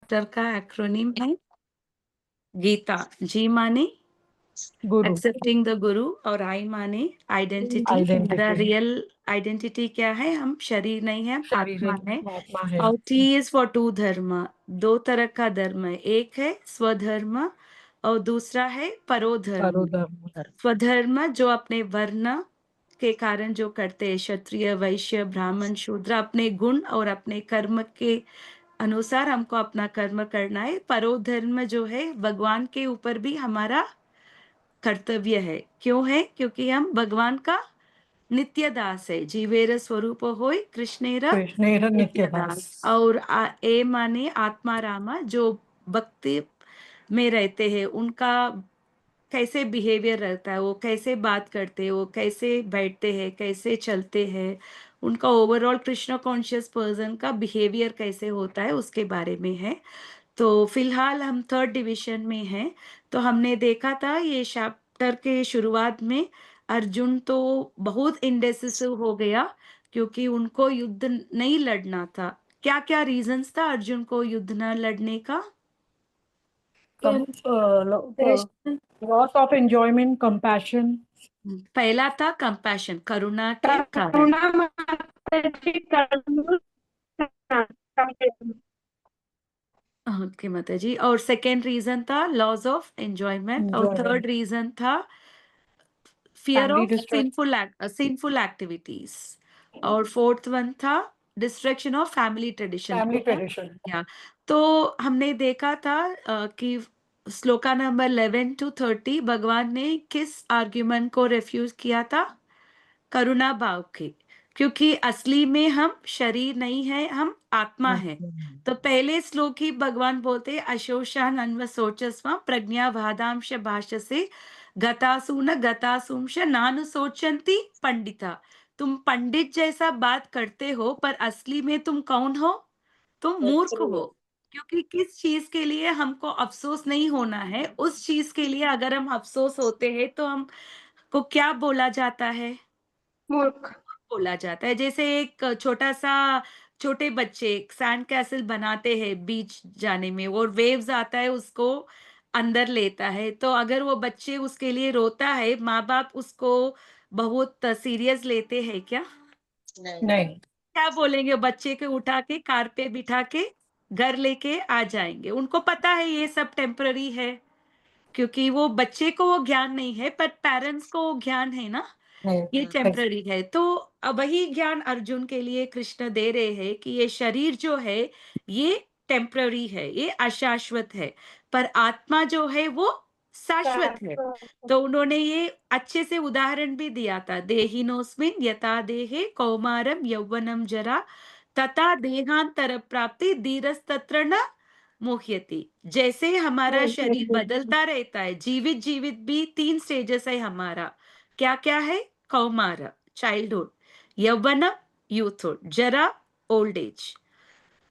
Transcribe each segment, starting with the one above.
टर का एक्रोनिम है गीता। जी माने गुरु, एक्सेप्टिंग द गुरु और आई माने आइडेंटिटी। हमारा आइडेंटिटी, रियल आइडेंटिटी क्या है? हम शरीर नहीं है, हम शरीर आत्मा है। आत्मा है। और टी इज फॉर टू धर्म। दो तरह का धर्म है, एक है स्वधर्म और दूसरा है परोधर्म। परोधर्म, स्वधर्म जो अपने वर्ण के कारण जो करते हैं, क्षत्रिय वैश्य ब्राह्मण शूद्र, अपने गुण और अपने कर्म के अनुसार हमको अपना कर्म करना है। परोधर्म जो है भगवान के ऊपर भी हमारा कर्तव्य है। क्यों है? क्योंकि हम भगवान का नित्य दास है। जीवेर स्वरूप होय कृष्णेर कृष्णेर नित्य नित्यदास। दास। और ए माने आत्मा रामा, जो भक्ति में रहते हैं उनका कैसे बिहेवियर रहता है, वो कैसे बात करते हैं, वो कैसे बैठते हैं, कैसे चलते हैं, उनका ओवरऑल कृष्ण कॉन्शियस पर्सन का बिहेवियर कैसे होता है उसके बारे में है। तो फिलहाल हम थर्ड डिवीजन में हैं। तो हमने देखा था ये चैप्टर के शुरुआत में अर्जुन तो बहुत इंडेसिसिव हो गया क्योंकि उनको युद्ध नहीं लड़ना था। क्या क्या रीजंस था अर्जुन को युद्ध न लड़ने का? Loss of enjoyment, compassion. पहला था कंपैशन, करुणा के कारण। करुणा माताजी, करुणा, ओके माता जी। और सेकेंड रीजन था लॉस ऑफ एंजॉयमेंट और थर्ड enjoyment, रीजन था fear family of distress, sinful activities. और फोर्थ वन था destruction of family tradition. family tradition. या तो हमने देखा था कि श्लोका नंबर 11 to 30 भगवान ने किस आर्ग्यूमेंट को रिफ्यूज किया था? करुणा भाव के। क्योंकि असली में हम शरीर नहीं है, हम आत्मा है। तो पहले श्लोक ही भगवान बोलते अशोषान अन्व सोचस्व प्रज्ञा वादांश भाषसे गतासु न गतासुंश नानु सोचंती पंडिता। तुम पंडित जैसा बात करते हो पर असली में तुम कौन हो? तुम मूर्ख हो। क्योंकि किस चीज के लिए हमको अफसोस नहीं होना है, उस चीज के लिए अगर हम अफसोस होते हैं तो हमको क्या बोला जाता है? मूर्ख। बोला जाता है। जैसे एक छोटा सा छोटे बच्चे सैंड कैसल बनाते हैं बीच जाने में, और वेव्स आता है उसको अंदर लेता है, तो अगर वो बच्चे उसके लिए रोता है, माँ बाप उसको बहुत सीरियस लेते हैं क्या? नहीं। क्या बोलेंगे? बच्चे को उठा के कार पे बिठा के घर लेके आ जाएंगे। उनको पता है ये सब टेम्पररी है, क्योंकि वो बच्चे को वो ज्ञान नहीं है पर पेरेंट्स को वो ज्ञान है ना, ये नहीं। टेम्पररी है। तो अब वही ज्ञान अर्जुन के लिए कृष्ण दे रहे हैं कि ये शरीर जो है ये टेम्पररी है, ये अशाश्वत है, पर आत्मा जो है वो शाश्वत है। तो उन्होंने ये अच्छे से उदाहरण भी दिया था, देहिनोस्मिन यथा देहे कौमारम यौवनम जरा तथा देहांतर प्राप्ति धीरस्तत्र न मुह्यति। जैसे हमारा शरीर बदलता रहता है, जीवित जीवित भी तीन स्टेजेस है हमारा। क्या क्या है? कौमार चाइल्डहुड, यौवन यूथहुड, जरा ओल्ड एज।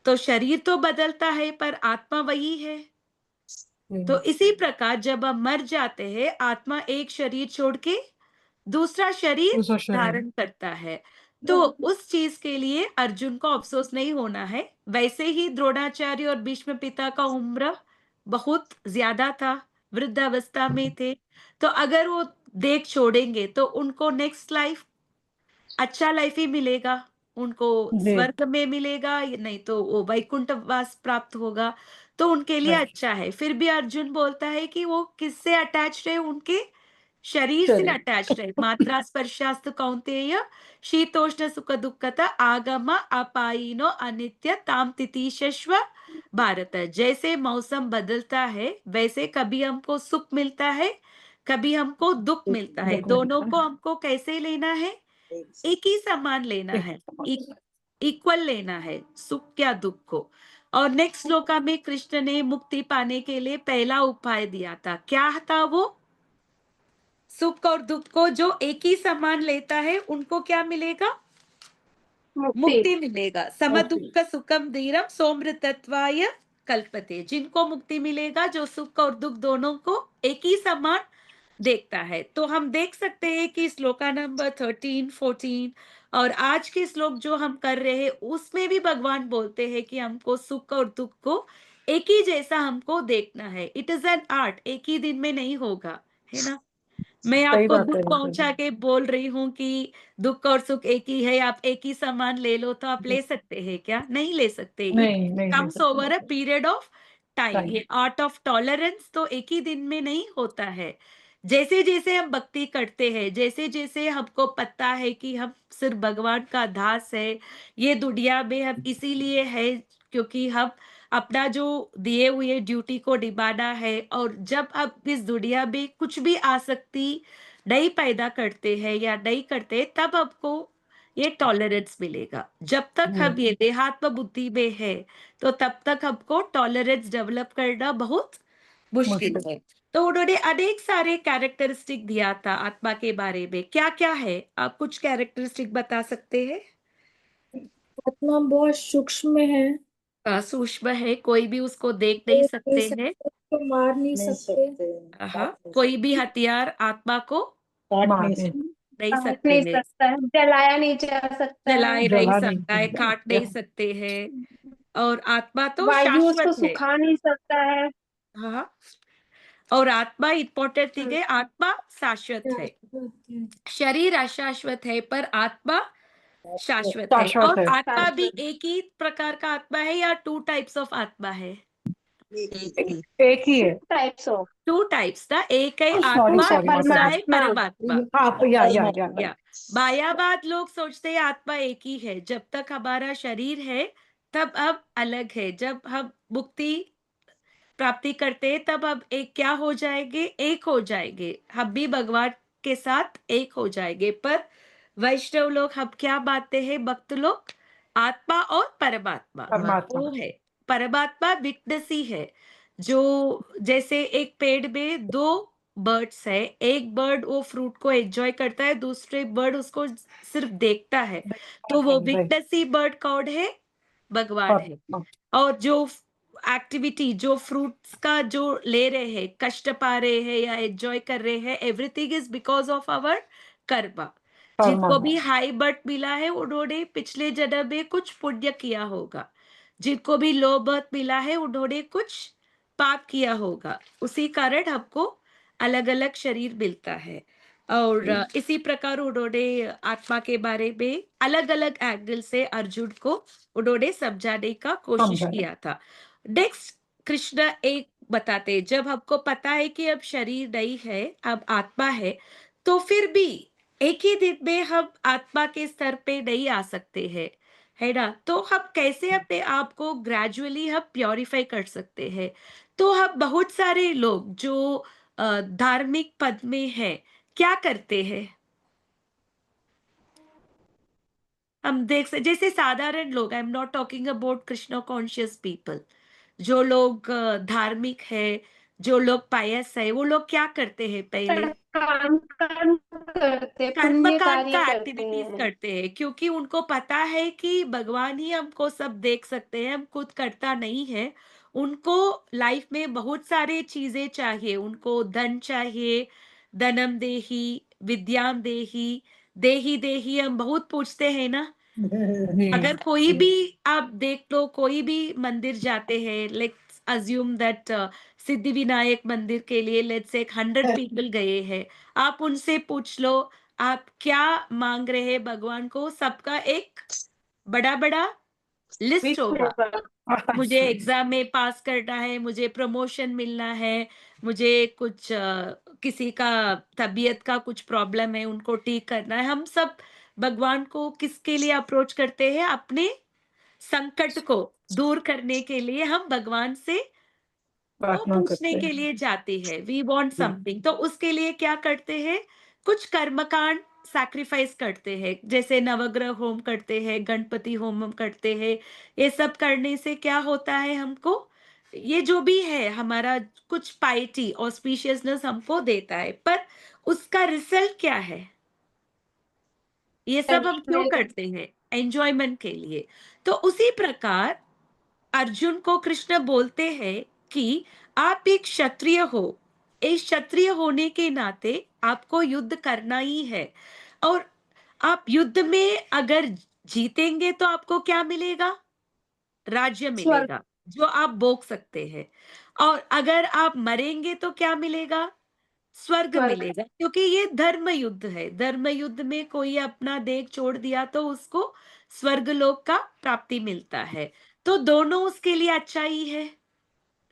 तो शरीर तो बदलता है पर आत्मा वही है। तो इसी प्रकार जब हम मर जाते हैं, आत्मा एक शरीर छोड़ के दूसरा शरीर दूसरा शरीर। धारण करता है। तो उस चीज के लिए अर्जुन को अफसोस नहीं होना है। वैसे ही द्रोणाचार्य और भीष्म पिता का उम्र बहुत ज्यादा था, वृद्धावस्था में थे। तो अगर वो देख छोड़ेंगे तो उनको नेक्स्ट लाइफ अच्छा लाइफ ही मिलेगा, उनको जी। स्वर्ग में मिलेगा, नहीं तो वो वैकुंठ वास प्राप्त होगा। तो उनके लिए Right. अच्छा है। फिर भी अर्जुन बोलता है कि वो किससे अटैच रहे? उनके शरीर से शरीर। अटैच रहे। मात्रा स्पर्शास्तु कौन्तेय शीतोष्ण सुख दुःखता आगम अपायिनो अनित्य ताम तितिक्षस्व भारत। जैसे मौसम बदलता है वैसे कभी हमको सुख मिलता है, कभी हमको दुख मिलता है। दुख दोनों मिलता को है। हमको कैसे लेना है? एक ही समान लेना है, इक्वल लेना है सुख या दुख को। और नेक्स्ट श्लोका में कृष्ण ने मुक्ति पाने के लिए पहला उपाय दिया था। क्या था वो? सुख और दुख को जो एक ही समान लेता है उनको क्या मिलेगा? मुक्ति मिलेगा। सम दुख सुखम धीरम सोमृतत्वाय कल्पते। जिनको मुक्ति मिलेगा जो सुख और दुख दोनों को एक ही समान देखता है। तो हम देख सकते हैं कि श्लोका नंबर 13, 14 और आज के श्लोक जो हम कर रहे हैं उसमें भी भगवान बोलते हैं कि हमको सुख और दुख को एक ही जैसा हमको देखना है। इट इज़ एन आर्ट, एक ही दिन में नहीं होगा, है ना? मैं सही आपको बात दुःख है पहुँचा बिल्कुल। के बोल रही हूँ कि दुःख और सुख एक ही है, आप एक ही सामान ले लो, तो आप ले सकते हैं क्या? नहीं ले सकते। इट नहीं, नहीं ले कम्स ओवर अ सकते। Period of time. टाइम। ये आर्ट ऑफ टॉलरेंस तो एक ही दिन में नहीं होता है। जैसे-जैसे हम भक्ति करते हैं, जैसे-जैसे हमको पता है कि हम सिर्फ़ भगवान का दास है, ये दुनिया में हम इसीलिए है क्योंकि हम अपना जो दिए हुए ड्यूटी को निभाना है, और जब आप इस दुनिया में कुछ भी आसक्ति नहीं पैदा करते हैं या नहीं करते, तब आपको ये टॉलरेंस मिलेगा। जब तक हम ये देहात्म बुद्धि में है, तो तब तक हमको टॉलरेंस डेवलप करना बहुत मुश्किल मुश्किल। है। तो उन्होंने अनेक सारे कैरेक्टरिस्टिक दिया था आत्मा के बारे में। क्या-क्या है? आप कुछ कैरेक्टरिस्टिक बता सकते हैं? आत्मा बहुत सूक्ष्म है, सूक्ष्म है, कोई भी उसको देख नहीं देख नहीं सकते हैं। सकते, उसको मार नहीं सकते। हाँ, कोई भी हथियार आत्मा को काट मार नहीं नहीं सकते। नहीं काट सकते नहीं हैं, सकता है, जलाया नहीं जा सकता है। जलाए नहीं जला नहीं सकता है, सकता काट है। नहीं सकते हैं, और आत्मा तो वायु उसको शाश्वत है। सुखा नहीं सकता है। हाँ, और आत्मा इम्पोर्टेंट थिंग हम्म, है, आत्मा शाश्वत है। हम्म। शरीर अशाश्वत है, पर आत्मा शाश्वत है। शाश्वत और है। आत्मा भी शाश्वत। एक ही प्रकार का आत्मा है या टू टाइप्स ऑफ आत्मा है? एक ही है। Types of. टू टाइप्स ना, एक है सॉरी आत्मा, एक है सॉरी दूसरा माता है जी। परमात्मा। परमात्मा। आप या या मायावाद लोग सोचते हैं आत्मा एक ही है। जब तक हमारा शरीर है, तब अब अलग है। जब हम मुक्ति प्राप्ति करते हैं, तब अब एक क्या हो जाएंगे? एक हो जाएंगे। हम भी भगवान के साथ एक हो जाएंगे। पर वैष्णव लोग हम क्या मानते हैं? भक्त लोग आत्मा और परमात्मा परमात्मा। वो है। परमात्मा विटनेस ही है। जो जैसे एक पेड़ में दो बर्ड्स है, एक बर्ड वो फ्रूट को एंजॉय करता है, दूसरे बर्ड उसको सिर्फ देखता है। तो वो राइट। विटनेस ही बर्ड कौन है? भगवान है। परमात्मा। और जो एक्टिविटी, जो फ्रूट्स का जो ले रहे हैं, कष्ट पा रहे हैं या एंजॉय कर रहे हैं, everything is because of our karma. जिनको परमात्मा। भी हाई बर्थ मिला है, उन्होंने पिछले जन्म में कुछ पुण्य किया होगा। जिनको भी लो बर्थ मिला है, उन्होंने कुछ पाप किया होगा। उसी कारण हमको अलग अलग शरीर मिलता है। और इसी प्रकार उन्होंने आत्मा के बारे में अलग अलग एंगल से अर्जुन को उन्होंने समझाने का कोशिश समझा। किया था। नेक्स्ट, कृष्ण एक बताते, जब हमको पता है कि अब शरीर नहीं है, अब आत्मा है, तो फिर भी एक ही दिन में हम आत्मा के स्तर पे नहीं आ सकते हैं, है ना? तो हम कैसे अपने आप को ग्रेजुअली हम प्योरीफाई कर सकते हैं? तो हम बहुत सारे लोग जो धार्मिक पद में हैं, क्या करते हैं? हम देख सकते, जैसे साधारण लोग, I am not talking about Krishna conscious people, जो लोग धार्मिक है, जो लोग पायस है, वो लोग क्या करते हैं पहले? कर्म करते, कर्म पुण्य कांड कार्य का करते एक्टिविटीज हैं। करते हैं, क्योंकि उनको पता है कि भगवान ही हमको सब देख सकते हैं, हम खुद करता नहीं है। उनको लाइफ में बहुत सारे चीजें चाहिए, उनको धन चाहिए, धनम देही, विद्याम देही, देही देही हम बहुत पूछते हैं ना। अगर कोई भी आप देख लो, कोई भी मंदिर जाते हैं, let's assume that Siddhi Vinayak मंदिर के लिए लेट्स से 100 पीपल गए हैं। आप उनसे पूछ लो, आप क्या मांग रहे हैं भगवान को? सबका एक बड़ा बड़ा लिस्ट विश्व होगा। होगा। मुझे एग्जाम में पास करना है, मुझे प्रमोशन मिलना है, मुझे कुछ किसी का तबीयत का कुछ प्रॉब्लम है, उनको ठीक करना है। हम सब भगवान को किसके लिए अप्रोच करते हैं? अपने संकट को दूर करने के लिए हम भगवान से वो प्रार्थना पूछने करते के लिए जाते हैं, वी वांट हैं। समथिंग। तो उसके लिए क्या करते हैं? कुछ कर्मकांड सैक्रिफाइस करते हैं, जैसे नवग्रह होम करते हैं, गणपति होम करते हैं। ये सब करने से क्या होता है हमको? ये जो भी है हमारा कुछ पाइटी ऑस्पिशियसनेस हमको देता है, पर उसका रिजल्ट क्या है? ये सब हम क्यों करते हैं? एंजॉयमेंट के लिए। तो उसी प्रकार अर्जुन को कृष्ण बोलते हैं कि आप एक क्षत्रिय हो। एक क्षत्रिय होने के नाते आपको युद्ध करना ही है, और आप युद्ध में अगर जीतेंगे तो आपको क्या मिलेगा? राज्य स्वर्ग। मिलेगा। जो आप भोग सकते हैं। और अगर आप मरेंगे तो क्या मिलेगा? स्वर्ग स्वर्ग। मिलेगा, क्योंकि ये धर्म युद्ध है। धर्म युद्ध में कोई अपना देह छोड़ दिया तो उसको स्वर्ग लोक का प्राप्ति मिलता है। तो दोनों उसके लिए अच्छा ही है।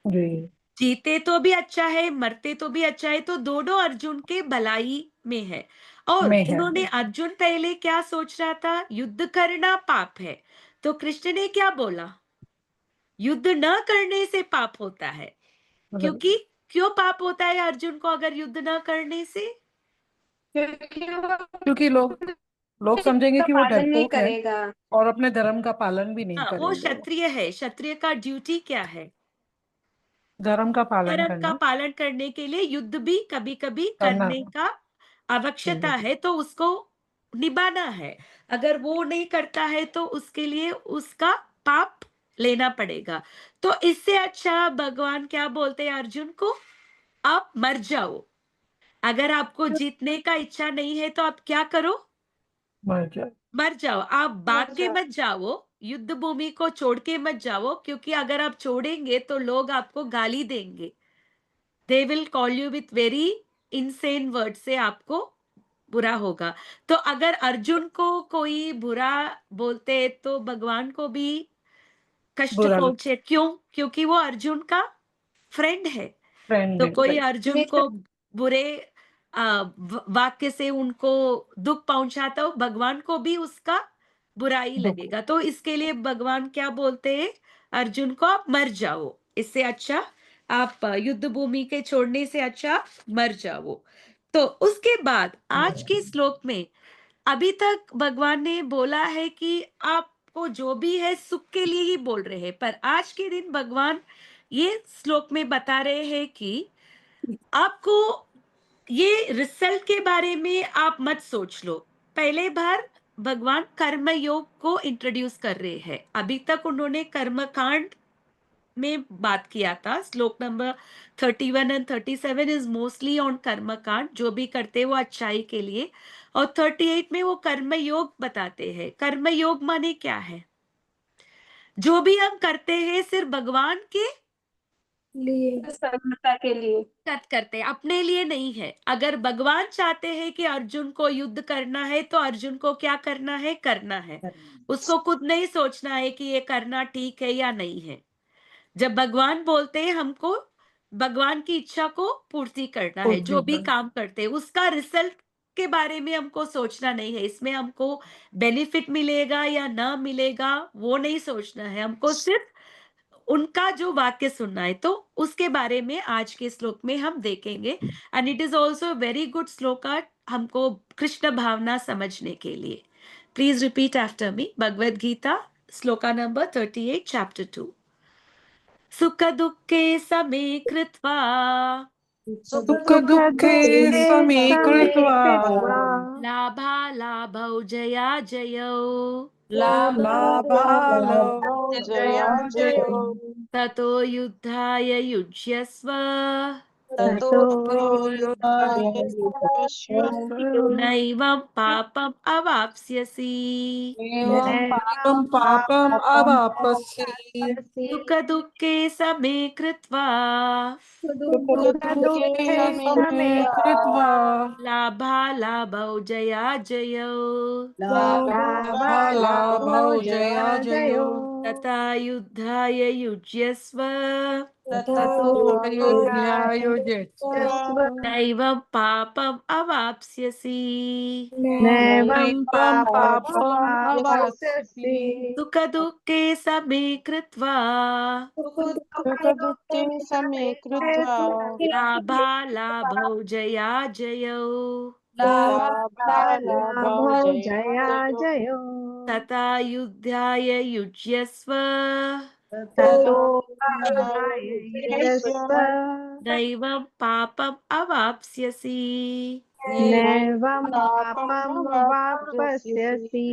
जी। जीते तो भी अच्छा है, मरते तो भी अच्छा है, तो दोनों अर्जुन के भलाई में है। और में है। इन्होंने, अर्जुन पहले क्या सोच रहा था? युद्ध करना पाप है। तो कृष्ण ने क्या बोला? युद्ध न करने से पाप होता है। क्योंकि क्यों पाप होता है अर्जुन को अगर युद्ध न करने से? क्योंकि लोग समझेंगे कि वो पालन नहीं डरपोक है करेगा। और अपने धर्म का पालन भी नहीं हाँ, वो करेंगे। क्षत्रिय है। क्षत्रिय का ड्यूटी क्या है? धर्म का पालन धर्म का करना पालन करने के लिए युद्ध भी कभी कभी करना करने का आवश्यकता चाहिए। है, तो उसको निभाना है। अगर वो नहीं करता है तो उसके लिए उसका पाप लेना पड़ेगा। तो इससे अच्छा भगवान क्या बोलते हैं अर्जुन को? आप मर जाओ। अगर आपको जीतने का इच्छा नहीं है तो आप क्या करो? मर जाए। मर जाओ। आप भाग मर के जाओ। मत जाओ, युद्ध भूमि को छोड़ के मत जाओ, क्योंकि अगर आप छोड़ेंगे तो लोग आपको गाली देंगे। They will call you with very insane word से आपको बुरा होगा। तो अगर अर्जुन को कोई बुरा बोलते तो भगवान को भी कष्ट बुरा पहुंचे। क्यों? क्योंकि वो अर्जुन का फ्रेंड है। फ्रेंड तो है। कोई अर्जुन हमेशा को बुरे वाक्य से उनको दुख पहुंचाता हो, भगवान को भी उसका बुराई दुख। लगेगा। तो इसके लिए भगवान क्या बोलते हैं अर्जुन को? आप मर जाओ। इससे अच्छा आप युद्ध भूमि के छोड़ने से अच्छा मर जाओ। तो उसके बाद आज के श्लोक में अभी तक भगवान ने बोला है कि आपको जो भी है सुख के लिए ही बोल रहे हैं, पर आज के दिन भगवान ये श्लोक में बता रहे हैं कि आपको ये रिजल्ट के बारे में आप मत सोच लो। पहले बार भगवान कर्म योग को इंट्रोड्यूस कर रहे हैं। अभी तक उन्होंने कर्म कांड में बात किया था। श्लोक number 31 and 37 is mostly on कर्म कांड, जो भी करते हैं वो अच्छाई के लिए। और 38 में वो कर्म योग बताते हैं। कर्म योग माने क्या है? जो भी हम करते हैं सिर्फ भगवान के लिए सरलता के लिए। साथ करते हैं, अपने लिए नहीं है। अगर भगवान चाहते हैं कि अर्जुन को युद्ध करना है तो अर्जुन को क्या करना है? करना है। उसको खुद नहीं सोचना है कि ये करना ठीक है या नहीं है। जब भगवान बोलते हैं हमको भगवान की इच्छा को पूर्ति करना है, जो भी काम करते हैं उसका रिजल्ट के बारे में हमको सोचना नहीं है। इसमें हमको बेनिफिट मिलेगा या ना मिलेगा वो नहीं सोचना है। हमको सिर्फ उनका जो वाक्य सुनना है। तो उसके बारे में आज के श्लोक में हम देखेंगे। And it is also very good श्लोक हमको कृष्ण भावना समझने के लिए। Please repeat after me. Bhagavad Gita shloka number 38 chapter 2। सुख दुःखे समे कृत्वा सुख दुःखे समे कृत्वा लाभालाभौ जया जयौ लाभालाभौ जया जयौ ततो युद्धाय युज्यस्व ततो युद्धाय नैवं पापम् अवाप्स्यसि। एवं पापम अवापसि। सुख दुःखे समे कृत्वा दुःखे समे कृत्वा लाभालाभौ जया जयौ लाभालाभौ जया जयो तथा युद्धाय युज्यस्व ततो युध्याय युज्यस्व नैवं पापम् अवाप्स्यसि। नैवं पापम अवाप्स्यसि। सुख दुःखे समे कृत्वा सुखदुःखे समे कृत्वा लाभालाभौ जया जयौ लाभालाभौ जया जयो तथा युद्धाय युज्यस्व ततो युज्यस्व नैवं पापम् अवाप्स्यसि। नैवं पापमवाप्स्यसि।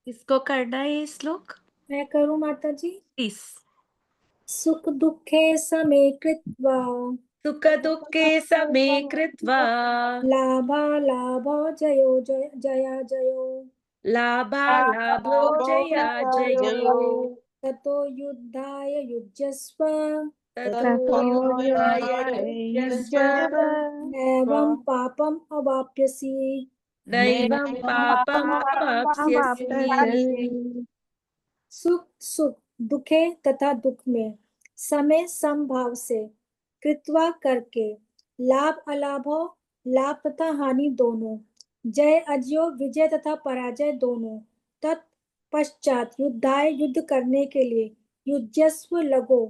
किसको करना है ये श्लोक? मैं करूँ माता जी? प्लीज। सुख दुःखे समे कृत्वा सुख दुःखे समे कृत्वा लाभालाभौ जयो जया जयो लाभालाभौ जया जयौ ततो युद्धाय युज्यस्व ततो युद्धाय युज्यस्व नैवं पापम् अवाप्यसि। नैवं पापम् अवाप्स्यसि। अवाप्स्यसि। सुख सुख दुखे तथा दुख में समय समभाव से कृत्वा करके लाभ अलाभो लाभ तथा हानि दोनों जय अजयो विजय तथा पराजय दोनों तत्पश्चात युद्धाय युद्ध करने के लिए युजस्व लगो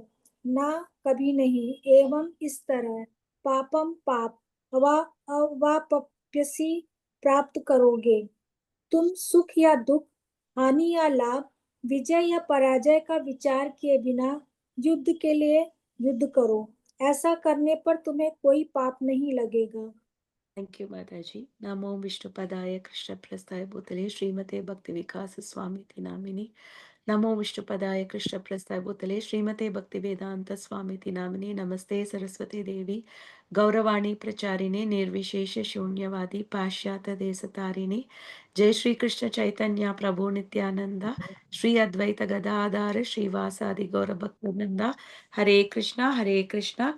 ना कभी नहीं एवं इस तरह पापम पाप अवा अवाप्यसी प्राप्त करोगे। तुम सुख या दुख हानि या लाभ विजय या पराजय का विचार किए बिना युद्ध के लिए युद्ध करो। ऐसा करने पर तुम्हें कोई पाप नहीं लगेगा। थैंक यू माता जी। नमो विष्णुपदाय कृष्ण प्रस्थाय भूतले श्रीमते भक्ति विकास स्वामी नामिनी। नमो विष्णुपदाय कृष्ण प्रस्थाय भूतले श्रीमते भक्ति वेदांत स्वामी नामिनी। नमस्ते सरस्वती देवी गौरवाणी प्रचारिणे निर्विशेष शून्यवादी पाश्चात्य देश तारिणे। जय श्री कृष्ण चैतन्य प्रभु नित्यानंदा श्री अद्वैत गदाधार श्रीवासादि गौर भक्तवृंदा। हरे कृष्णा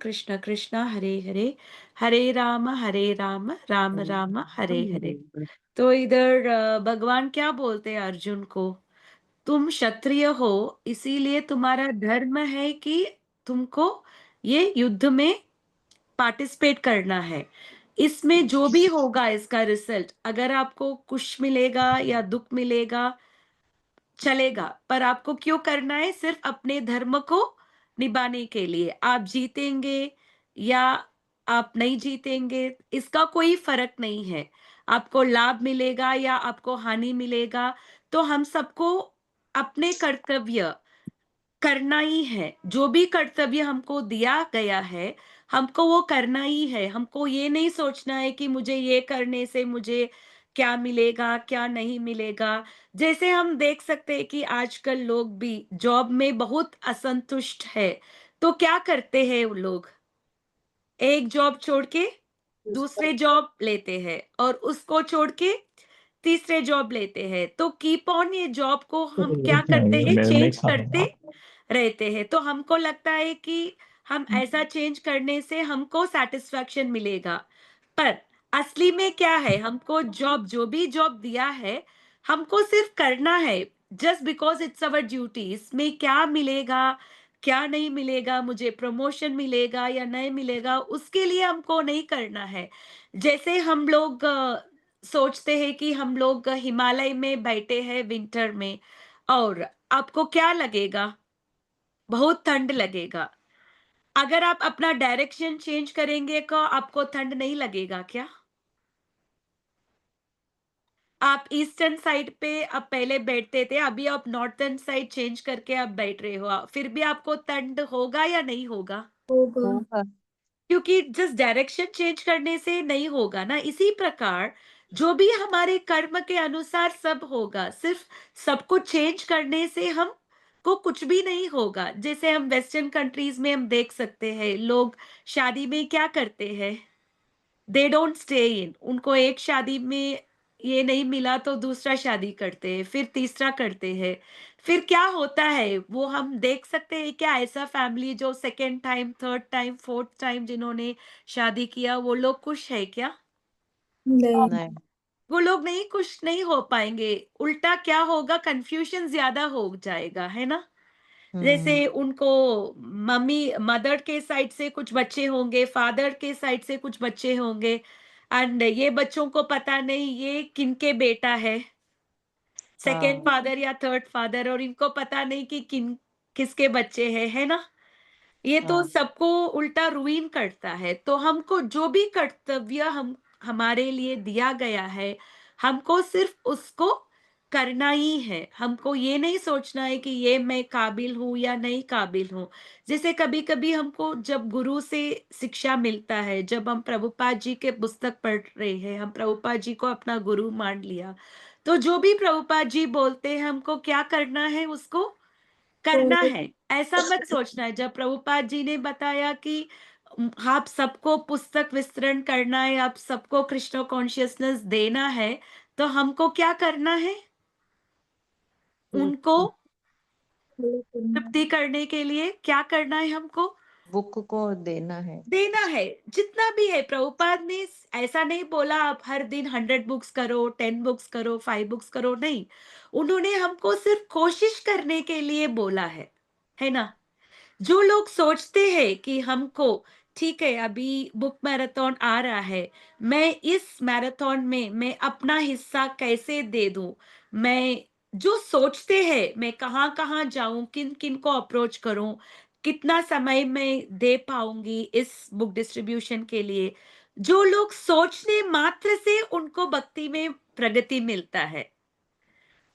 कृष्ण कृष्ण हरे हरे हरे राम राम राम हरे हरे। तो इधर भगवान क्या बोलते हैं अर्जुन को, तुम क्षत्रिय हो इसीलिए तुम्हारा धर्म है कि तुमको ये युद्ध में पार्टिसिपेट करना है। इसमें जो भी होगा इसका रिजल्ट, अगर आपको कुछ मिलेगा या दुख मिलेगा चलेगा, पर आपको क्यों करना है? सिर्फ अपने धर्म को निभाने के लिए। आप जीतेंगे या आप नहीं जीतेंगे इसका कोई फर्क नहीं है। आपको लाभ मिलेगा या आपको हानि मिलेगा, तो हम सबको अपने कर्तव्य करना ही है। जो भी कर्तव्य हमको दिया गया है हमको वो करना ही है। हमको ये नहीं सोचना है कि मुझे ये करने से मुझे क्या मिलेगा क्या नहीं मिलेगा। जैसे हम देख सकते हैं कि आजकल लोग भी जॉब में बहुत असंतुष्ट है, तो क्या करते हैं वो लोग, एक जॉब छोड़ के दूसरे जॉब लेते हैं और उसको छोड़ के तीसरे जॉब लेते हैं। तो कीप ऑन ये जॉब को हम क्या करते हैं, मैं नहीं चेंज खा करते रहा। रहते हैं। तो हमको लगता है कि हम ऐसा चेंज करने से हमको सेटिस्फैक्शन मिलेगा, पर असली में क्या है, हमको जॉब जो भी जॉब दिया है हमको सिर्फ करना है, just because it's our duty. इसमें क्या मिलेगा क्या नहीं मिलेगा, मुझे प्रमोशन मिलेगा या नहीं मिलेगा, उसके लिए हमको नहीं करना है। जैसे हम लोग सोचते हैं कि हम लोग हिमालय में बैठे हैं विंटर में, और आपको क्या लगेगा, बहुत ठंड लगेगा। अगर आप अपना डायरेक्शन चेंज करेंगे तो आपको ठंड नहीं लगेगा क्या? आप ईस्टर्न साइड पे आप पहले बैठते थे, अभी आप नॉर्थर्न साइड चेंज करके आप बैठ रहे हो, फिर भी आपको ठंड होगा या नहीं होगा? होगा। होगा। क्योंकि जस्ट डायरेक्शन चेंज करने से नहीं होगा ना। इसी प्रकार जो भी हमारे कर्म के अनुसार सब होगा, सिर्फ सब कुछ चेंज करने से हम को कुछ भी नहीं होगा। जैसे हम वेस्टर्न कंट्रीज में हम देख सकते हैं, लोग शादी में क्या करते हैं, दे डोंट स्टे इन। उनको एक शादी में ये नहीं मिला तो दूसरा शादी करते हैं, फिर तीसरा करते हैं। फिर क्या होता है वो हम देख सकते हैं, क्या ऐसा फैमिली जो second time third time fourth time जिन्होंने शादी किया वो लोग खुश है क्या? नहीं। नहीं। वो लोग नहीं खुश नहीं हो पाएंगे। उल्टा क्या होगा, कंफ्यूजन ज्यादा हो जाएगा, है ना। जैसे उनको मम्मी मदर के साइड से कुछ बच्चे होंगे, फादर के साइड से कुछ बच्चे होंगे, एंड ये बच्चों को पता नहीं ये किनके बेटा है, सेकेंड हाँ। फादर या थर्ड फादर, और इनको पता नहीं कि किसके बच्चे हैं, है ना। ये तो हाँ। सबको उल्टा रुइन करता है। तो हमको जो भी कर्तव्य हम हमारे लिए दिया गया है हमको सिर्फ उसको करना ही है। हमको ये नहीं सोचना है कि ये मैं काबिल हूं या नहीं काबिल हूं। जैसे कभी कभी हमको जब गुरु से शिक्षा मिलता है, जब हम प्रभुपाद जी के पुस्तक पढ़ रहे हैं, हम प्रभुपाद जी को अपना गुरु मान लिया, तो जो भी प्रभुपाद जी बोलते हैं हमको क्या करना है, उसको करना तो है। ऐसा मत सोचना है, जब प्रभुपाद जी ने बताया कि आप सबको पुस्तक विस्तरण करना है, आप सबको कृष्ण कॉन्शियसनेस देना है, तो हमको क्या करना है, उनको फॉलो करना है। तृप्ति करने के लिए क्या करना है हमको? बुक को देना है। देना है, जितना भी है। प्रभुपाद ने ऐसा नहीं बोला आप हर दिन 100 बुक्स करो, 10 बुक्स करो, 5 बुक्स करो, नहीं। उन्होंने हमको सिर्फ कोशिश करने के लिए बोला है ना? जो लोग सोचते हैं कि हमको ठीक है, अभी बुक मैराथन आ रहा है, मैं इस मैराथन में मैं अपना हिस्सा कैसे दे दूं, मैं जो सोचते हैं मैं कहाँ कहाँ जाऊं, किन किन को अप्रोच करूं, कितना समय मैं दे पाऊंगी इस बुक डिस्ट्रीब्यूशन के लिए, जो लोग सोचने मात्र से उनको भक्ति में प्रगति मिलता है।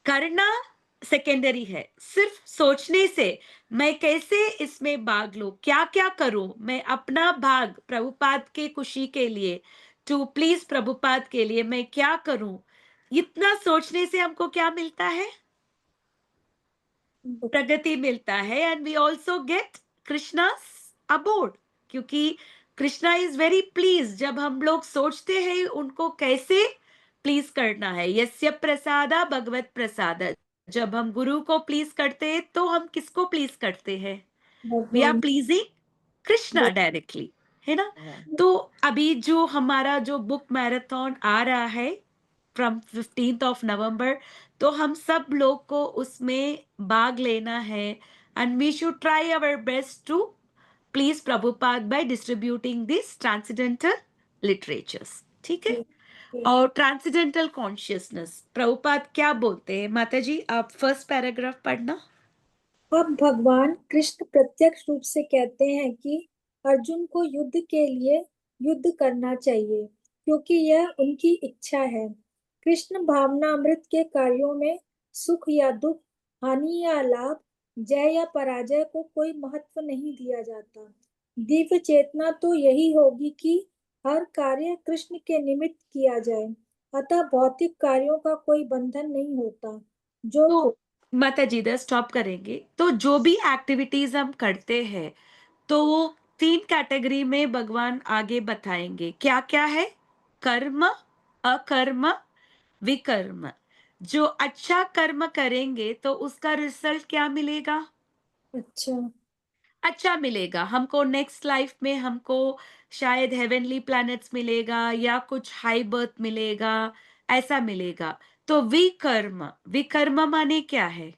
करना सेकेंडरी है। सिर्फ सोचने से मैं कैसे इसमें भाग लूं, क्या क्या करूं, मैं अपना भाग प्रभुपाद के खुशी के लिए, टू प्लीज प्रभुपाद के लिए मैं क्या करूं, इतना सोचने से हमको क्या मिलता है? भक्ति प्रगति मिलता है। And we also get Krishna aboard, क्योंकि कृष्णा इज वेरी प्लीज जब हम लोग सोचते हैं उनको कैसे प्लीज करना है। यस्य प्रसादा भगवत प्रसाद, जब हम गुरु को प्लीज करते हैं तो हम किसको प्लीज करते हैं? वी आर भगवान प्लीजिंग कृष्णा डायरेक्टली, है ना? भगवान। तो अभी जो हमारा जो बुक मैराथन आ रहा है फ्रॉम 15th ऑफ नवंबर, तो हम सब लोग को उसमें भाग लेना है। And we should try our best to please Prabhupada by distributing this transcendental literatures, ठीक है? के और ट्रांसेंडेंटल कॉन्शियसनेस प्रभुपाद क्या बोलते हैं? माता जी आप फर्स्ट पैराग्राफ पढ़ना। अब भगवान कृष्ण प्रत्यक्ष रूप से कहते हैं कि अर्जुन को युद्ध के लिए युद्ध करना चाहिए क्योंकि यह उनकी इच्छा है। कृष्ण भावनामृत के कार्यों में सुख या दुख, हानि या लाभ, जय या पराजय को कोई महत्व नहीं दिया जाता। दिव्य चेतना तो यही होगी कि हर कार्य कृष्ण के निमित्त किया जाए, अतः भौतिक कार्यों का कोई बंधन नहीं होता। जो तो माता जी इधर स्टॉप करेंगे। तो जो भी एक्टिविटीज हम करते हैं तो वो 3 कैटेगरी में भगवान आगे बताएंगे। क्या क्या है? कर्म, अकर्म, विकर्म। जो अच्छा कर्म करेंगे तो उसका रिजल्ट क्या मिलेगा? अच्छा अच्छा मिलेगा हमको। नेक्स्ट लाइफ में हमको शायद हेवनली प्लैनेट्स मिलेगा या कुछ हाई बर्थ मिलेगा, ऐसा मिलेगा। तो विकर्म, विकर्म माने क्या है?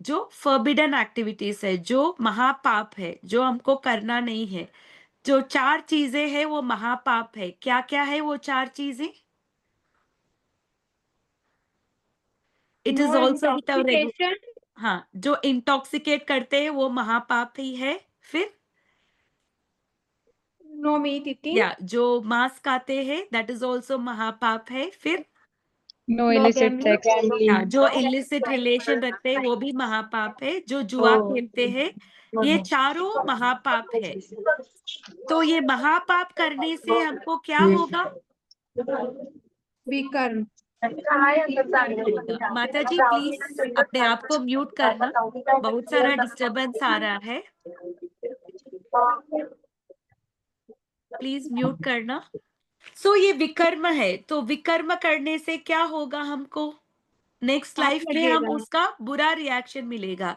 जो फॉरबिडन एक्टिविटीज है, जो महापाप है, जो हमको करना नहीं है, जो 4 चीजें हैं वो महापाप है। क्या क्या है वो 4 चीजें? It is no also with regular. Intoxication, हाँ, जो इंटॉक्सिकेट करते हैं वो महापाप ही है। फिर नो मीट ईटिंग, या जो मांस खाते हैं दैट इज ऑल्सो महापाप है। फिर No no illicit gambling, sex. या जो इलिसिट रिलेशन रखते हैं वो भी महापाप है। जो जुआ खेलते हैं, ये चारों महापाप है। तो ये महापाप करने से हमको क्या होगा? विकर्म। कर्म होगा। माता जी प्लीज अपने आप को म्यूट करना, बहुत सारा डिस्टरबेंस आ रहा है, प्लीज म्यूट करना। सो ये विकर्म है। तो विकर्म करने से क्या होगा हमको? नेक्स्ट पाप लाइफ में हम लगेगा। उसका बुरा रिएक्शन मिलेगा।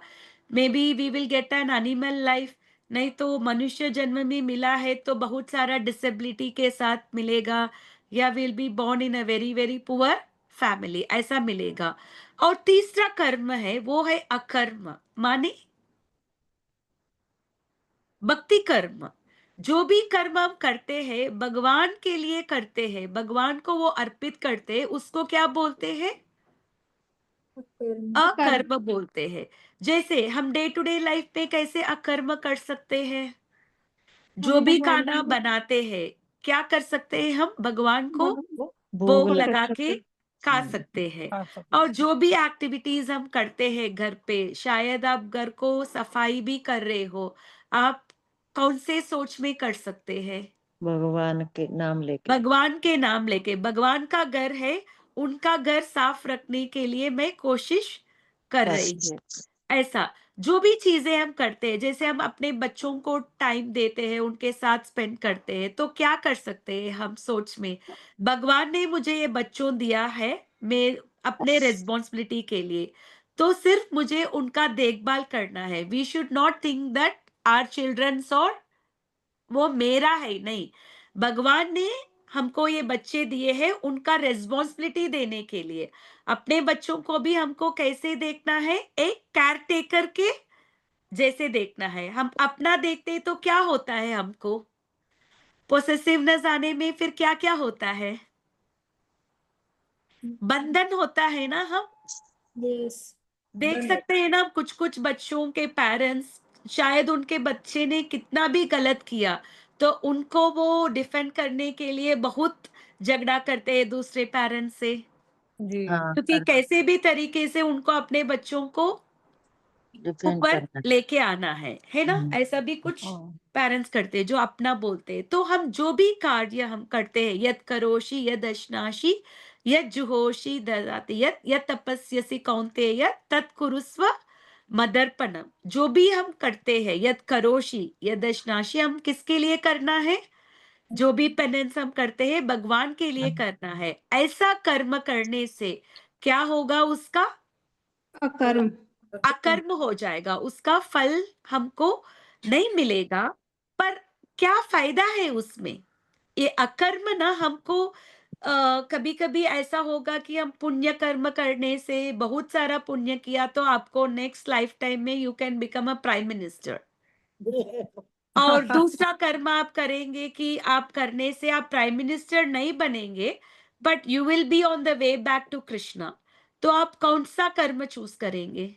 Maybe we will get an animal life, नहीं तो मनुष्य जन्म में मिला है तो बहुत सारा डिसेबिलिटी के साथ मिलेगा, या will be born in a very very poor family, ऐसा मिलेगा। और तीसरा कर्म है वो है अकर्म, माने भक्ति कर्म। जो भी कर्म हम करते हैं भगवान के लिए करते हैं, भगवान को वो अर्पित करते हैं, उसको क्या बोलते हैं? कर्म कर्म। अकर्म बोलते हैं। जैसे हम डे टू डे लाइफ में कैसे अकर्म कर सकते हैं? जो हम भी भगवान खाना की बनाते हैं, क्या कर सकते हैं? हम भगवान को भगवान भोग भोग को लग। लगा कर के सकते हैं। खा सकते हैं। खा सकते और जो भी एक्टिविटीज हम करते हैं घर पे, शायद आप घर को सफाई भी कर रहे हो, आप कौन से सोच में कर सकते हैं? भगवान के नाम लेके। भगवान के नाम लेके। भगवान का घर है, उनका घर साफ रखने के लिए मैं कोशिश कर रही बस। हूँ। ऐसा जो भी चीजें हम करते हैं, जैसे हम अपने बच्चों को टाइम देते हैं, उनके साथ स्पेंड करते हैं, तो क्या कर सकते हैं हम सोच में? भगवान ने मुझे ये बच्चों दिया है, मैं अपने रिस्पॉन्सिबिलिटी के लिए, तो सिर्फ मुझे उनका देखभाल करना है। We should not think that our childrens और वो मेरा है, नहीं। भगवान ने हमको ये बच्चे दिए हैं उनका रिस्पॉन्सिबिलिटी देने के लिए। अपने बच्चों को भी हमको कैसे देखना है, एक केयर टेकर के जैसे देखना है। हम अपना देखते हैं तो क्या होता है, हमको पोसेसिवनेस आने में फिर क्या क्या होता है, बंधन होता है ना। हम Yes. देख सकते हैं ना, कुछ कुछ बच्चों के पेरेंट्स, शायद उनके बच्चे ने कितना भी गलत किया तो उनको वो डिफेंड करने के लिए बहुत झगड़ा करते हैं दूसरे पेरेंट्स से, जी हाँ, क्योंकि कैसे भी तरीके से उनको अपने बच्चों को डिफेंड ऊपर करना। लेके आना है ना। हम्म, ऐसा भी कुछ हाँ पेरेंट्स करते हैं जो अपना बोलते हैं। तो हम जो भी कार्य हम करते हैं, यद करोषि यद अश्नासि यद जुहोषि ददाति यत् यत् तपस्यसि कौन्तेय तत्कुरुस्व मदर्पणम। जो भी हम करते हैं, यद करोषि यद अश्नासि, हम किसके लिए करना है, जो भी पेनेंस हम करते हैं भगवान के लिए करना है। ऐसा कर्म करने से क्या होगा, उसका अकर्म अकर्म हो जाएगा, उसका फल हमको नहीं मिलेगा। पर क्या फायदा है उसमें, ये अकर्म ना हमको कभी कभी ऐसा होगा कि हम पुण्य कर्म करने से, बहुत सारा पुण्य किया तो आपको नेक्स्ट लाइफ टाइम में you can become a prime minister. और दूसरा कर्म आप करेंगे कि आप करने से आप प्राइम मिनिस्टर नहीं बनेंगे, but you will be on the way back to Krishna. तो आप कौन सा कर्म चूज करेंगे,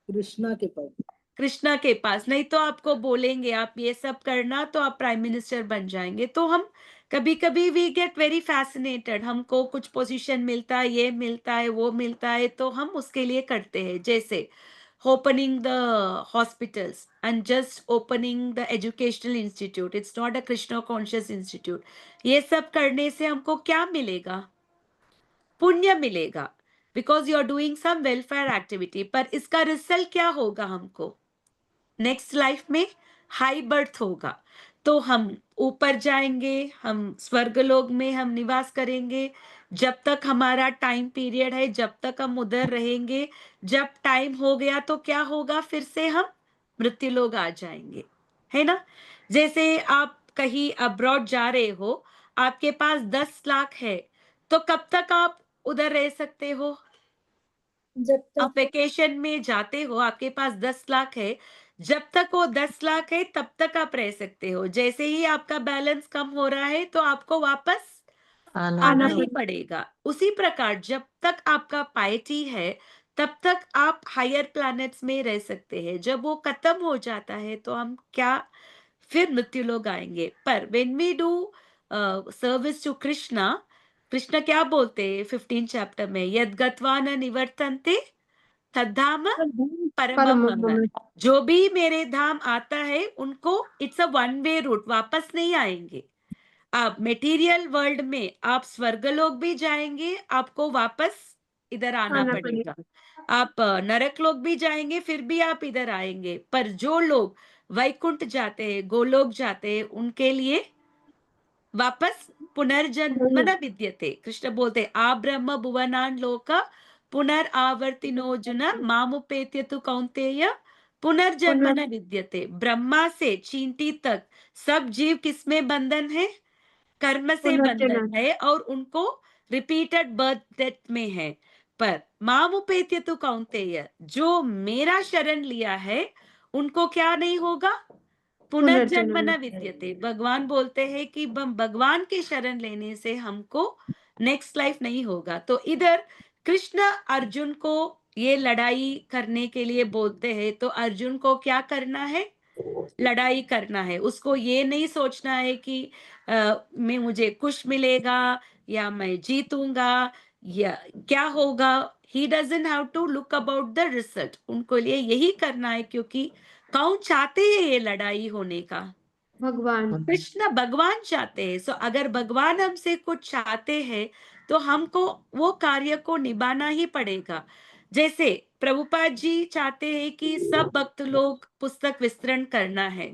कृष्णा के पास। कृष्णा के पास। नहीं तो आपको बोलेंगे आप ये सब करना तो आप प्राइम मिनिस्टर बन जाएंगे। तो हम कभी कभी वी गेट वेरी फैसिनेटेड, हमको कुछ पोजीशन मिलता है, ये मिलता है, वो मिलता है, तो हम उसके लिए करते हैं। जैसे opening the hospitals and just opening the educational institute, it's not a krishna conscious institute। ये सब करने से हमको क्या मिलेगा, पुण्य मिलेगा, because you are doing some welfare activity. पर इसका रिजल्ट क्या होगा, हमको नेक्स्ट लाइफ में हाई बर्थ होगा। तो हम ऊपर जाएंगे, हम स्वर्गलोक में हम निवास करेंगे। जब तक हमारा टाइम पीरियड है, जब तक हम उधर रहेंगे। जब टाइम हो गया तो क्या होगा, फिर से हम मृत्यु लोग आ जाएंगे, है ना। जैसे आप कहीं अब्रॉड जा रहे हो, आपके पास 10 लाख है, तो कब तक आप उधर रह सकते हो। जब आप तक वेकेशन में जाते हो, आपके पास 10 लाख है, जब तक वो 10 लाख है तब तक आप रह सकते हो। जैसे ही आपका बैलेंस कम हो रहा है तो आपको वापस आना आना है। ही पड़ेगा। उसी प्रकार जब तक आपका पाइटी है तब तक आप हायर प्लैनेट्स में रह सकते हैं। जब वो खत्म हो जाता है तो हम क्या, फिर मृत्यु लोग आएंगे। पर when we do service to Krishna, Krishna क्या बोलते हैं 15 चैप्टर में, यद गत्वा न निवर्तन्ते तद्धाम परमम परम मम। जो भी मेरे धाम आता है उनको it's a one way route, वापस नहीं आएंगे। आप मेटीरियल वर्ल्ड में आप स्वर्गलोक भी जाएंगे, आपको वापस इधर आना आना पड़ेगा। आप नरक लोक भी जाएंगे, फिर भी आप इधर आएंगे। पर जो लोग वैकुंठ जाते हैं, गोलोक जाते हैं, उनके लिए वापस पुनर्जन्म न विद्यते। कृष्ण बोलते आ ब्रह्म भुवनान लोक पुनरावर्तिनोजुन मामुपेत्य तु कौन्तेय पुनर्जन्म न विद्यते। ब्रह्मा से चींटी तक सब जीव किसमें बंधन है, कर्म से बंधन है, और उनको रिपीटेड बर्थ डेथ में है। पर मामुपेत्य तु कौन्तेय, जो मेरा शरण लिया है उनको क्या नहीं होगा, पुनर्जन्म न विद्यते। भगवान बोलते हैं कि भगवान के शरण लेने से हमको नेक्स्ट लाइफ नहीं होगा। तो इधर कृष्ण अर्जुन को ये लड़ाई करने के लिए बोलते हैं। तो अर्जुन को क्या करना है, लड़ाई करना है। उसको ये नहीं सोचना है कि मैं मुझे कुछ मिलेगा या मैं जीतूंगा या क्या होगा। He doesn't have to look about the result, उनको लिए यही करना है। क्योंकि कौन चाहते हैं ये लड़ाई होने का, भगवान कृष्ण भगवान चाहते हैं। सो अगर भगवान हमसे कुछ चाहते हैं तो हमको वो कार्य को निभाना ही पड़ेगा। जैसे प्रभुपाद जी चाहते हैं कि सब भक्त लोग पुस्तक वितरण करना है,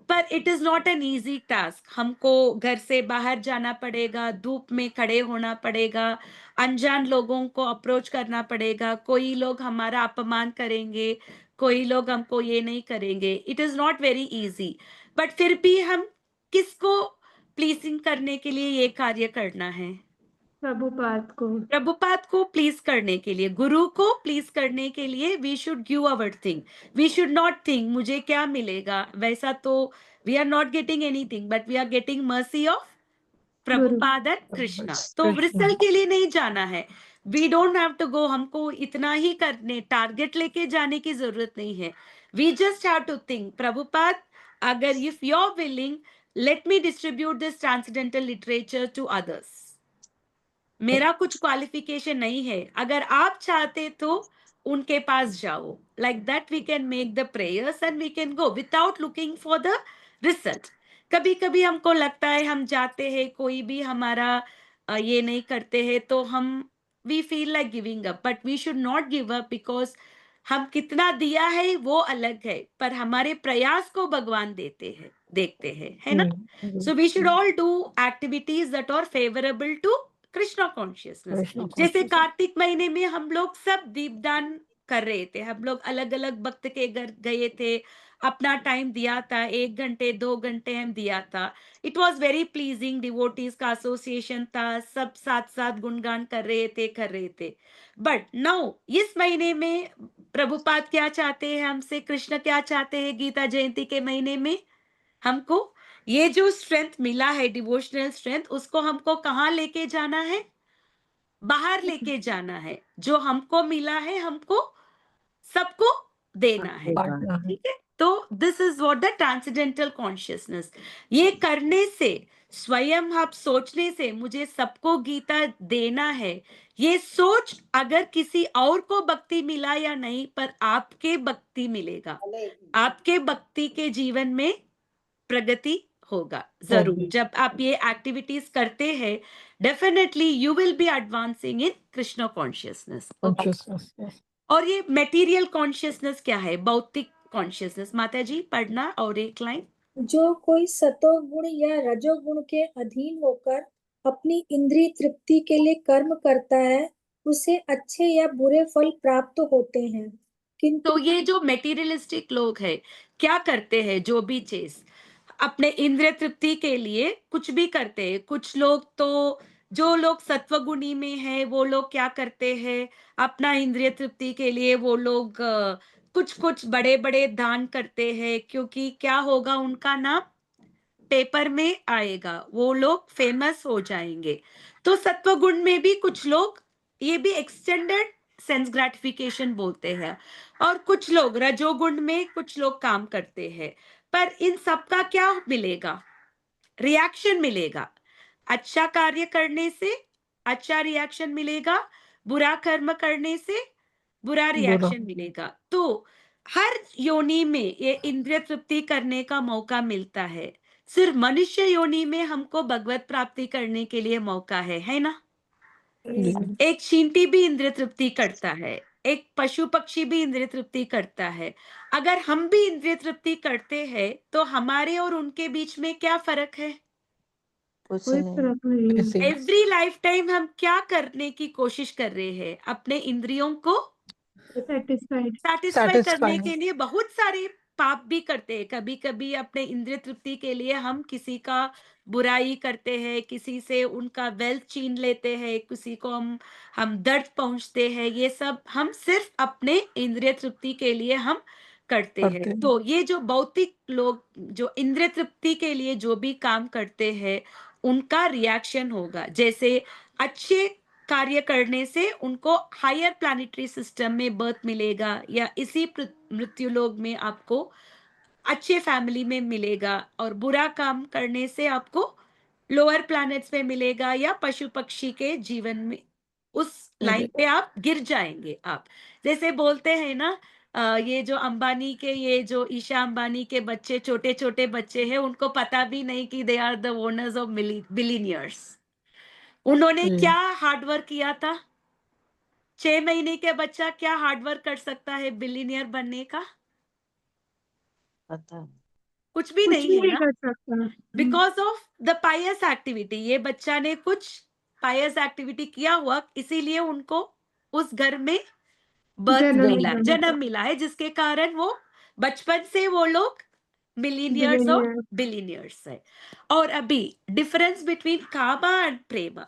पर it is not an easy task. हमको घर से बाहर जाना पड़ेगा, धूप में खड़े होना पड़ेगा, अनजान लोगों को अप्रोच करना पड़ेगा, कोई लोग हमारा अपमान करेंगे, कोई लोग हमको ये नहीं करेंगे। It is not very easy, but फिर भी हम किसको प्लीजिंग करने के लिए ये कार्य करना है? प्रभुपाद को। प्रभुपाद को प्लीज करने के लिए, गुरु को प्लीज करने के लिए we should give our thing. We should not think मुझे क्या मिलेगा, वैसा तो we are not getting anything, but we are getting mercy of Prabhupada and Krishna. तो रिजल्ट के लिए नहीं जाना है, we don't have to go, हमको इतना ही करने टारगेट लेके जाने की जरूरत नहीं है। We just have to think Prabhupada, अगर if you are willing, let me distribute this transcendental literature to others. मेरा कुछ क्वालिफिकेशन नहीं है, अगर आप चाहते तो उनके पास जाओ। Like that we can make the prayers and we can go without looking for the result. कभी कभी हमको लगता है हम जाते हैं, कोई भी हमारा ये नहीं करते हैं तो हम we feel like giving up, but we should not give up, because हम कितना दिया है वो अलग है, पर हमारे प्रयास को भगवान देखते हैं, है ना? So we should all do activities that are favorable to Krishna consciousness. जैसे कार्तिक महीने में हम लोग सब दीपदान कर रहे थे, हम लोग अलग अलग भक्त के घर गए थे, अपना टाइम दिया था, 1 घंटे 2 घंटे हम दिया था। It was very pleasing, devotees का एसोसिएशन था, सब साथ साथ गुणगान कर रहे थे। बट नाउ इस महीने में प्रभुपाद क्या चाहते हैं हमसे, कृष्ण क्या चाहते हैं गीता जयंती के महीने में? हमको ये जो स्ट्रेंथ मिला है, डिवोशनल स्ट्रेंथ, उसको हमको कहाँ लेके जाना है? बाहर लेके जाना है। जो हमको मिला है हमको सबको देना है, ठीक है? तो this is what the transcendental consciousness. ये करने से, स्वयं आप सोचने से मुझे सबको गीता देना है, ये सोच अगर किसी और को भक्ति मिला या नहीं, पर आपके भक्ति मिलेगा, आपके भक्ति के जीवन में प्रगति होगा जरूर। जब आप ये एक्टिविटीज करते हैं, definitely you will B advancing in Krishna consciousness. और ये मटेरियल कॉन्शियसनेस क्या है? भौतिक कॉन्शियसनेस। माता जी पढ़ना और एक लाइन। जो कोई सतोगुण या रजोगुण के अधीन होकर अपनी इंद्रिय तृप्ति के लिए कर्म करता है, उसे अच्छे या बुरे फल प्राप्त होते हैं। किंतु तो ये जो मेटीरियलिस्टिक लोग हैं, क्या करते हैं? जो भी चीज अपने इंद्रिय तृप्ति के लिए कुछ भी करते हैं। कुछ लोग तो, जो लोग सत्वगुणी में है, वो लोग क्या करते हैं? अपना इंद्रिय तृप्ति के लिए वो लोग कुछ कुछ बड़े बड़े दान करते हैं, क्योंकि क्या होगा, उनका नाम पेपर में आएगा, वो लोग फेमस हो जाएंगे। तो सत्वगुण में भी कुछ लोग, ये भी एक्सटेंडेड सेंस ग्रेटिफिकेशन बोलते हैं। और कुछ लोग रजोगुण में कुछ लोग काम करते हैं, पर इन सबका क्या मिलेगा? रिएक्शन मिलेगा। अच्छा कार्य करने से अच्छा रिएक्शन मिलेगा, बुरा कर्म करने से बुरा रिएक्शन मिलेगा। तो हर योनि में ये इंद्रिय तृप्ति करने का मौका मिलता है। सिर्फ मनुष्य योनि में हमको भगवत प्राप्ति करने के लिए मौका है ना? एक चींटी भी इंद्रिय तृप्ति करता है, एक पशु पक्षी भी इंद्रिय तृप्ति करता है। अगर हम भी इंद्रिय तृप्ति करते हैं, तो हमारे और उनके बीच में क्या फर्क है? कुछ कोई नहीं। फर्क नहीं। एवरी लाइफ टाइम हम क्या करने की कोशिश कर रहे हैं? अपने इंद्रियों को सेटिस्फाइड। सेटिस्फाई करने के लिए बहुत सारे पाप भी करते हैं। कभी कभी अपने इंद्रिय तृप्ति के लिए हम किसी का बुराई करते हैं, किसी से उनका वेल्थ छीन लेते हैं, किसी को हम दर्द पहुंचते हैं। ये सब हम सिर्फ अपने इंद्रिय तृप्ति के लिए हम करते हैं। तो ये जो भौतिक लोग जो इंद्रिय तृप्ति के लिए जो भी काम करते हैं, उनका रिएक्शन होगा। जैसे अच्छे कार्य करने से उनको हायर प्लैनेटरी सिस्टम में बर्थ मिलेगा, या इसी मृत्यु लोक में आपको अच्छे फैमिली में मिलेगा, और बुरा काम करने से आपको लोअर प्लैनेट्स में मिलेगा, या पशु पक्षी के जीवन में उस लाइन पे आप गिर जाएंगे। आप जैसे बोलते हैं ना, ये जो अंबानी के, ये जो ईशा अंबानी के बच्चे, छोटे छोटे बच्चे हैं, उनको पता भी नहीं कि they are the owners of billionaires. उन्होंने क्या हार्डवर्क किया था? 6 महीने के बच्चा क्या हार्डवर्क कर सकता है बिलियनियर बनने का? पता कुछ भी कुछ नहीं भी है नहीं ना, कर सकता। Because of the pious activity. ये बच्चा ने कुछ पायस एक्टिविटी किया हुआ, इसीलिए उनको उस घर में बर्थ जन्म मिला, मिला। जन्म मिला है, जिसके कारण वो बचपन से वो लोग मिलीनियर्स और बिलियनियर। बिलीनियर्स है। और अभी डिफरेंस बिटवीन कामा एंड प्रेमा,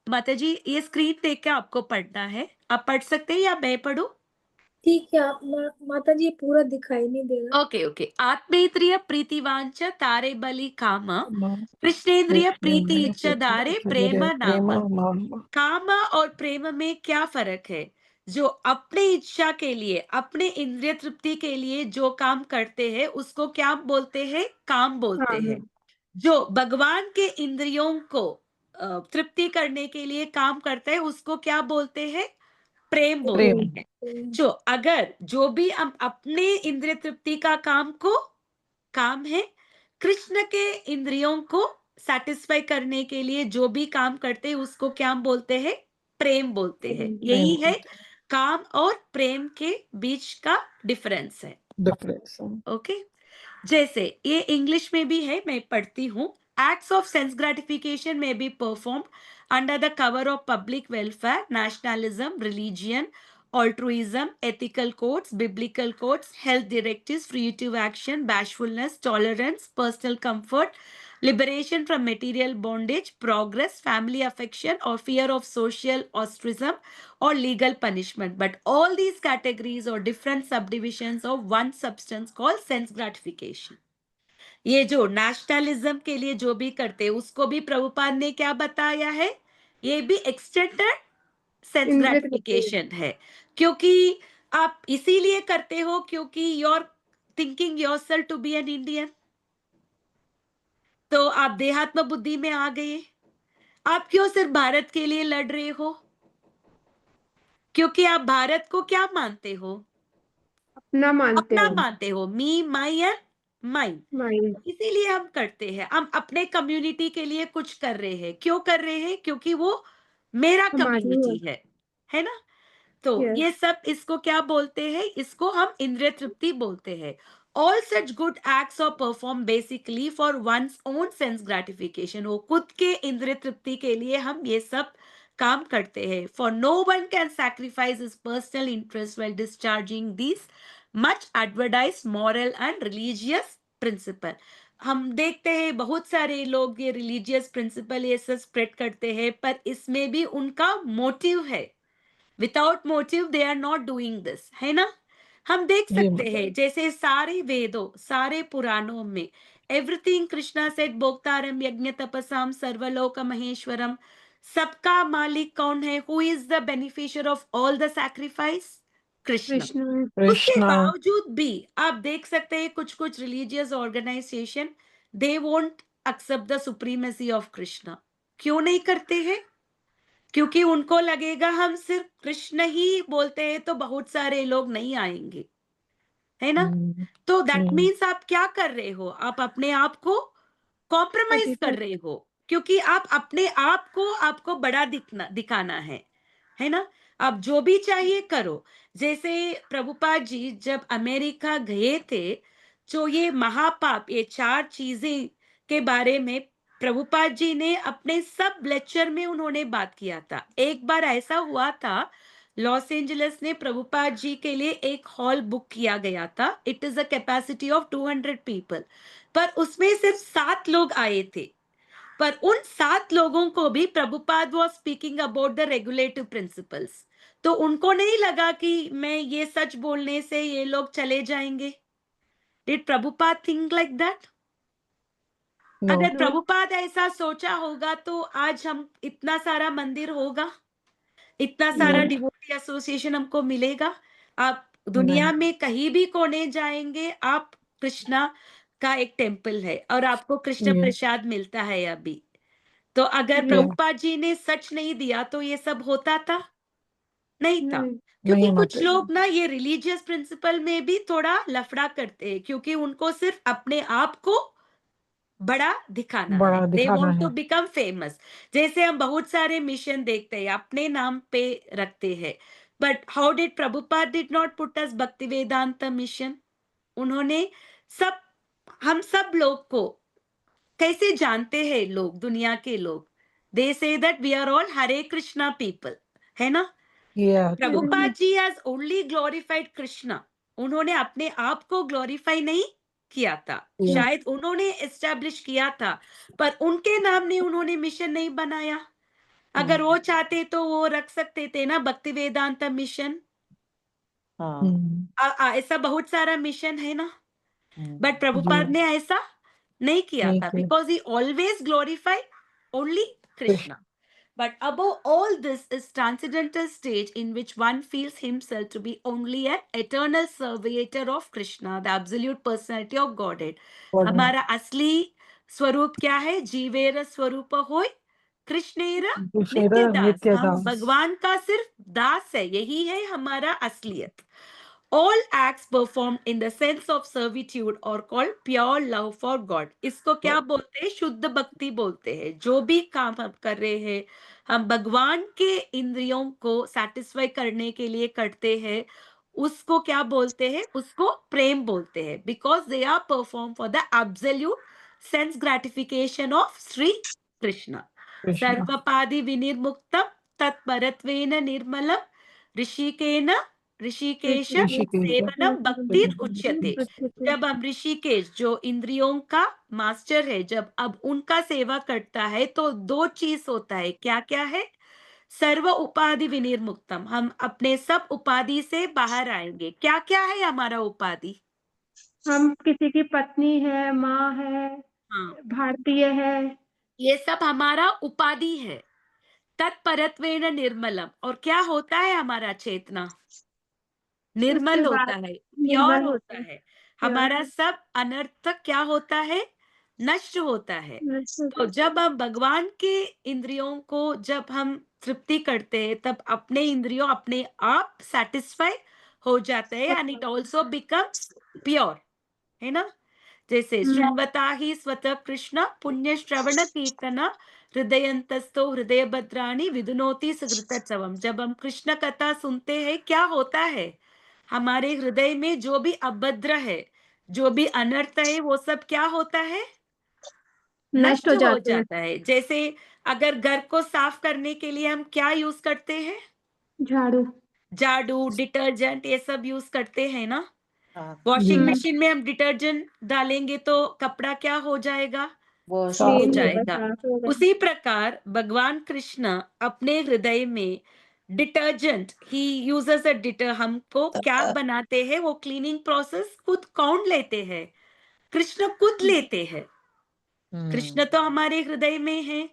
माता जी ये स्क्रीन देख के आपको पढ़ना है, आप पढ़ सकते हैं या मैं पढ़ूं? ठीक है, आप माता जी पूरा दिखाई नहीं दे रहा। Okay okay. आत्मेन्द्रिय प्रीतिवांच तारे बलि काम, मां कृष्णेन्द्रिय प्रीति कृष्ण इच्छाधारे प्रेम नाम। प्रेम नाम काम और प्रेम में क्या फर्क है? जो अपने इच्छा के लिए, अपने इंद्रिय तृप्ति के लिए जो काम करते हैं उसको क्या बोलते हैं? काम बोलते हाँ। हैं। जो भगवान के इंद्रियों को तृप्ति करने के लिए काम करता है उसको क्या बोलते हैं? प्रेम बोलते प्रेम हैं। जो अगर जो भी हम अपने इंद्रिय तृप्ति का काम है, कृष्ण के इंद्रियों को सेटिस्फाई करने के लिए जो भी काम करते हैं उसको क्या बोलते हैं? प्रेम बोलते हैं। यही प्रेम है काम और प्रेम के बीच का डिफरेंस है। डिफरेंस ओके, जैसे ये इंग्लिश में भी है, मैं पढ़ती हूँ। एक्ट्स ऑफ सेंस ग्रेटिफिकेशन में be performed under the cover of public welfare, nationalism, religion, altruism, ethical codes, biblical codes, health directives, fruitive action, bashfulness, tolerance, personal comfort, liberation from material bondage, progress, family affection, or fear of social ostracism or legal punishment. But all these categories or different subdivisions of one substance called sense gratification. ये जो nationalism के लिए जो भी करते हैं उसको भी प्रभुपाद ने क्या बताया है? ये भी एक्सटेंडेड सेंस इंद्रिय तृप्ति। ग्रेटिफिकेशन है। क्योंकि आप इसीलिए करते हो क्योंकि you are thinking yourself to be an Indian, तो आप देहात्म बुद्धि में आ गए। आप क्यों सिर्फ भारत के लिए लड़ रहे हो? क्योंकि आप भारत को क्या मानते हो? अपना मानते अपना हो। मानते हो, मी माई एंड माइन। माइंड। इसीलिए हम करते हैं, हम अपने कम्युनिटी के लिए कुछ कर रहे हैं। क्यों कर रहे हैं? क्योंकि वो मेरा हमारी है। कम्युनिटी है ना? तो ये यस। सब इसको क्या बोलते हैं? इसको हम इंद्रिय तृप्ति बोलते हैं। All such good acts are perform basically for one's own sense gratification. वो खुद के इंद्रिय तृप्ति के लिए हम ये सब काम करते हैं। For no one can sacrifice his personal interest while discharging this much advertise moral and religious principle. हम देखते हैं बहुत सारे लोग ये रिलीजियस प्रिंसिपल ये सब स्प्रेड करते हैं, पर इसमें भी उनका मोटिव है। Without motive they are not doing this, है ना? हम देख जी सकते हैं जैसे सारे वेदों, सारे पुराणों में एवरीथिंग कृष्णा सेड भोक्तारम यज्ञ तपसाम सर्वलोक महेश्वरम। सबका मालिक कौन है? Who is the beneficiary of all the sacrifice? Krishna. Krishna. उसके कृष्णा बावजूद भी आप देख सकते हैं कुछ कुछ religious organization they won't accept the supremacy of Krishna. क्यों नहीं करते हैं? क्योंकि उनको लगेगा हम सिर्फ कृष्ण ही बोलते हैं तो बहुत सारे लोग नहीं आएंगे, है ना? तो दैट मीन्स आप क्या कर रहे हो? आप अपने आप को कॉम्प्रोमाइज कर रहे हो, क्योंकि आप अपने आप को आपको बड़ा दिखाना है ना? आप जो भी चाहिए करो। जैसे प्रभुपाद जी जब अमेरिका गए थे, जो ये महापाप, ये 4 चीजें के बारे में प्रभुपाद जी ने अपने सब लेक्चर में उन्होंने बात किया था। एक बार ऐसा हुआ था, लॉस एंजलिस ने प्रभुपाद जी के लिए एक हॉल बुक किया गया था। It is a capacity of 200 people, पर उसमें सिर्फ 7 लोग आए थे। पर उन 7 लोगों को भी Prabhupada was speaking about the regulative principles. तो उनको नहीं लगा कि मैं ये सच बोलने से ये लोग चले जाएंगे। Did Prabhupada think like that? No अगर नो। प्रभुपाद ऐसा सोचा होगा तो आज हम इतना सारा मंदिर होगा, इतना नो सारा डिवोटी एसोसिएशन हमको मिलेगा। आप दुनिया नहीं में कहीं भी कोने जाएंगे, आप कृष्णा का एक टेम्पल है और आपको कृष्ण ये प्रसाद मिलता है अभी। तो अगर ये प्रभुपाद जी ने सच नहीं दिया तो ये सब होता था? नहीं था। नहीं। क्योंकि नहीं कुछ माता जी लोग ना ये रिलीजियस प्रिंसिपल में भी थोड़ा लफड़ा करते हैं, क्योंकि उनको सिर्फ अपने आप को बड़ा दिखाना है। बड़ा दे दिखाना वांट टू है बिकम फेमस। जैसे हम बहुत सारे मिशन देखते हैं अपने नाम पे रखते हैं, but how did Prabhupada did not put अस भक्ति वेदांत मिशन। उन्होंने सब हम सब लोग को कैसे जानते हैं लोग, दुनिया के लोग? They say that we are all Hare Krishna people, है ना? Yeah. Prabhupada ji has only glorified Krishna. उन्होंने अपने आप को ग्लोरीफाई नहीं किया था। Yeah. शायद उन्होंने एस्टैब्लिश किया था, पर उनके नाम ने उन्होंने मिशन नहीं बनाया। अगर वो चाहते तो वो रख सकते थे ना, भक्ति वेदांत मिशन। हाँ ऐसा बहुत सारा मिशन है ना, बट जी प्रभुपाद ने ऐसा नहीं किया नहीं था, किया। Because he always glorify only Krishna. But above all this is transcendental stage in which one feels himself to be only an eternal servitor of Krishna, the absolute personality of Godhead. हमारा असली स्वरूप क्या है? जीवेर स्वरूप होय कृष्णेर नित्य दास. नित्य हम दास। भगवान का सिर्फ दास है, यही है हमारा असलियत. All acts performed in the sense of servitude are called pure love for God. इसको क्या बोलते हैं? शुद्ध भक्ति बोलते हैं. जो भी काम हम कर रहे हैं, हम भगवान के इंद्रियों को सेटिस्फाई करने के लिए करते हैं, उसको क्या बोलते हैं? उसको प्रेम बोलते हैं. Because they are performed for the absolute sense gratification of Sri Krishna. Krishna सर्वपादि विनिर्मुक्तम तत्परत्वेन निर्मलम ऋषिकेन Rishikesh Rishikesh. सेवनम भक्ति उच्यते. जब हम ऋषिकेश जो इंद्रियों का मास्टर है, जब अब उनका सेवा करता है तो दो चीज होता है. क्या क्या है? सर्व उपाधि विनिर्मुक्तम, हम अपने सब उपाधि से बाहर आएंगे. क्या क्या है हमारा उपाधि? हम किसी की पत्नी है, माँ है, हाँ, भारतीय है। ये सब हमारा उपाधि है. तत्परत्वेन निर्मलम, और क्या होता है हमारा चेतना? निर्मल उसके होता बाद है, प्योर निर्मल होता है. हमारा सब अनर्थ क्या होता है? नष्ट होता है. तो जब हम भगवान के इंद्रियों को जब हम तृप्ति करते हैं, तब अपने इंद्रियों अपने आप सेटिस्फाई हो जाते हैं, and it also becomes pure, है ना? जैसे श्रृण्वता ही स्वतः कृष्ण पुण्य श्रवण कीर्तन हृदयंतस्थो हृदय भद्राणी विदुनोति सुकृतोत्सवम. जब हम कृष्ण कथा सुनते हैं, क्या होता है? हमारे हृदय में जो भी अभद्र है, जो भी अनर्थ है, वो सब क्या होता है? नष्ट हो हो जाते हैं। जाता है. जैसे अगर घर को साफ करने के लिए हम क्या यूज करते हैं? झाड़ू। झाड़ू, डिटर्जेंट, ये सब यूज करते हैं ना. हाँ वॉशिंग मशीन में हम डिटर्जेंट डालेंगे तो कपड़ा क्या हो जाएगा? वो हो क्लीन होगा, जाएगा. साफ होगा। उसी प्रकार भगवान कृष्ण अपने हृदय में detergent he uses a deter, हमको क्या बनाते हैं? वो क्लीनिंग प्रोसेस खुद कौन लेते हैं? कृष्ण खुद लेते हैं. कृष्ण तो हमारे हृदय में है.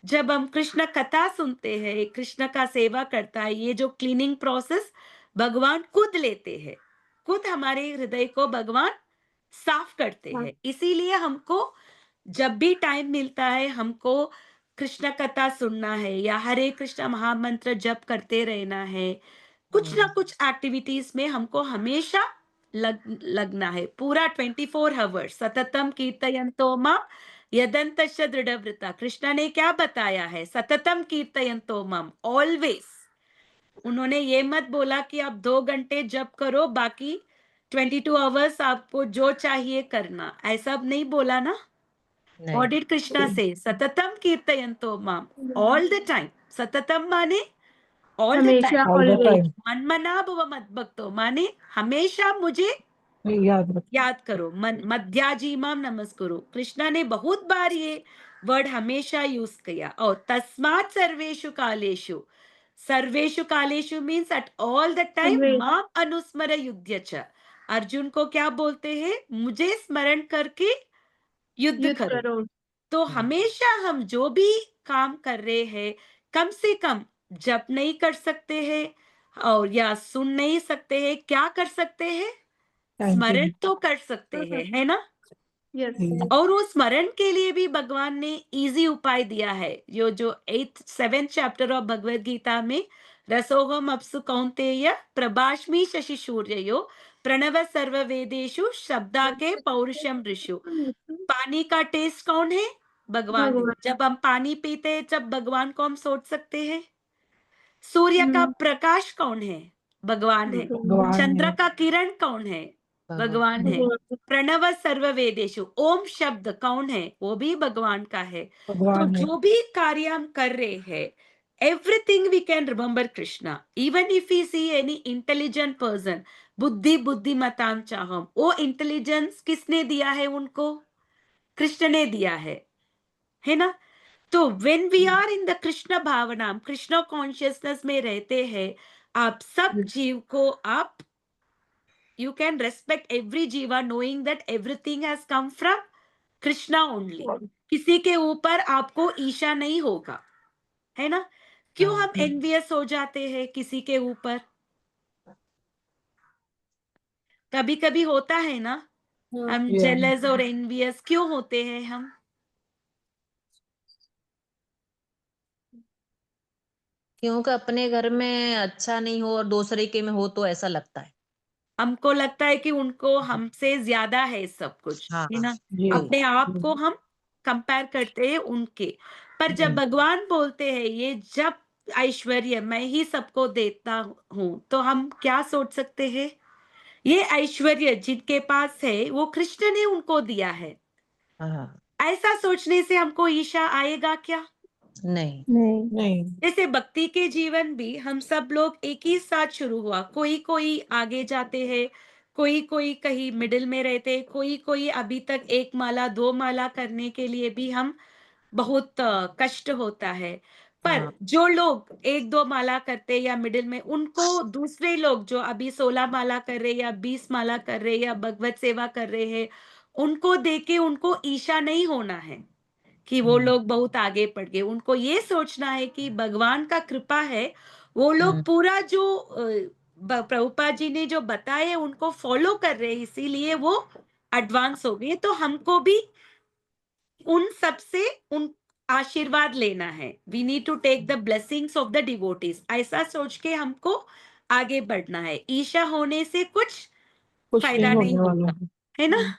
जब हम कृष्ण कथा सुनते हैं, कृष्ण का सेवा करता है, ये जो क्लीनिंग प्रोसेस भगवान खुद लेते हैं. खुद हमारे हृदय को भगवान साफ करते हैं. इसीलिए हमको जब भी टाइम मिलता है, हमको कृष्ण कथा सुनना है या हरे कृष्ण महामंत्र जप करते रहना है. कुछ ना कुछ एक्टिविटीज में हमको हमेशा लगना है. पूरा 24 आवर्स सततम कीर्तयन्तो मां यदंतश्च दृढ़व्रता. कृष्ण ने क्या बताया है? सततम कीर्तयन्तो माम, ऑलवेज. उन्होंने ये मत बोला कि आप 2 घंटे जप करो, बाकी 22 आवर्स आपको जो चाहिए करना. ऐसा अब नहीं बोला ना. What did Krishna say? सततम कीर्तयन्तो माम, ऑल द टाइम. सततम माने ऑल द हमेशा time. All the always. Time मनमना भव मद्भक्तो माने हमेशा मुझे याद रख। याद करो. मन मध्याजीमाम नमस्कुरु. कृष्णा ने बहुत बार ये वर्ड हमेशा यूज किया. और तस्मात् सर्वेषु कालेषु means at all the time Always. माम अनुस्मर युध्य च. अर्जुन को क्या बोलते हैं? मुझे स्मरण करके युद्ध युद्ध करो. करो। तो हमेशा हम जो भी काम कर रहे हैं, कम से कम जप नहीं कर सकते हैं और या सुन नहीं सकते हैं, क्या कर सकते हैं? स्मरण तो कर सकते हैं, है ना. यस। और वो स्मरण के लिए भी भगवान ने इजी उपाय दिया है. जो 7th chapter of Bhagavad Gita में रसोहम अप्सु कौन्तेय प्रभाष्मी शशि सूर्यो प्रणव सर्व वेदेशु शब्दा के पौरुषम ऋषु. पानी का टेस्ट कौन है? भगवान. भगवान। जब हम पानी पीते हैं, जब भगवान को हम सोच सकते हैं. सूर्य का प्रकाश कौन है? भगवान है. भगवान। भगवान चंद्र ने का किरण कौन है? भगवान है। भगवान प्रणव सर्व वेदेषु, ओम शब्द कौन है? वो भी भगवान का है। तो भगवान है। जो भी कार्य हम कर रहे हैं, everything we can remember Krishna. Even if we see any intelligent person, बुद्धिमतां चाहम, वो इंटेलिजेंस किसने दिया है उनको? कृष्ण ने दिया है ना? तो when we are in the Krishna भावना, कृष्ण कॉन्शियसनेस में रहते हैं, आप सब जीव को आप you can respect every jiva knowing that everything has come from krishna only। किसी के ऊपर आपको ईर्ष्या नहीं होगा, है ना? क्यों हम एनवियस हो जाते हैं किसी के ऊपर? कभी कभी होता है ना, हाँ, हम Yeah. जेलस और एनवियस क्यों होते हैं हम? क्योंकि अपने घर में अच्छा नहीं हो और दूसरे के में हो तो ऐसा लगता है। हमको लगता है कि उनको हमसे ज्यादा है सब कुछ, हाँ है ना? जी। अपने आप को हम कंपेयर करते हैं उनके। पर जब भगवान बोलते हैं ये जब ऐश्वर्य मैं ही सबको देता हूं, तो हम क्या सोच सकते हैं? ये ऐश्वर्य जिनके पास है वो कृष्ण ने उनको दिया है। हाँ। ऐसा सोचने से हमको ईर्ष्या आएगा क्या? नहीं। नहीं नहीं। जैसे भक्ति के जीवन भी हम सब लोग एक ही साथ शुरू हुआ, कोई कोई आगे जाते हैं, कोई कोई कहीं मिडिल में रहते, कोई कोई अभी तक एक माला दो माला करने के लिए भी हम बहुत कष्ट होता है। पर हाँ। जो लोग एक दो माला करते या मिडिल में, उनको दूसरे लोग जो अभी 16 माला कर रहे या 20 माला कर रहे या भगवत सेवा कर रहे हैं, उनको देख के उनको ईर्ष्या नहीं होना है कि वो लोग बहुत आगे बढ़ गए। उनको ये सोचना है कि भगवान का कृपा है, वो लोग पूरा जो प्रभुपाद जी ने जो बताए उनको फॉलो कर रहे हैं, इसीलिए वो एडवांस हो गए। तो हमको भी उन सब से उन आशीर्वाद लेना है। We need to take the blessings of the devotees, ऐसा सोच के हमको आगे बढ़ना है। ईर्ष्या होने से कुछ कुछ फायदा नहीं नहीं होने वाला होगा, है ना? है।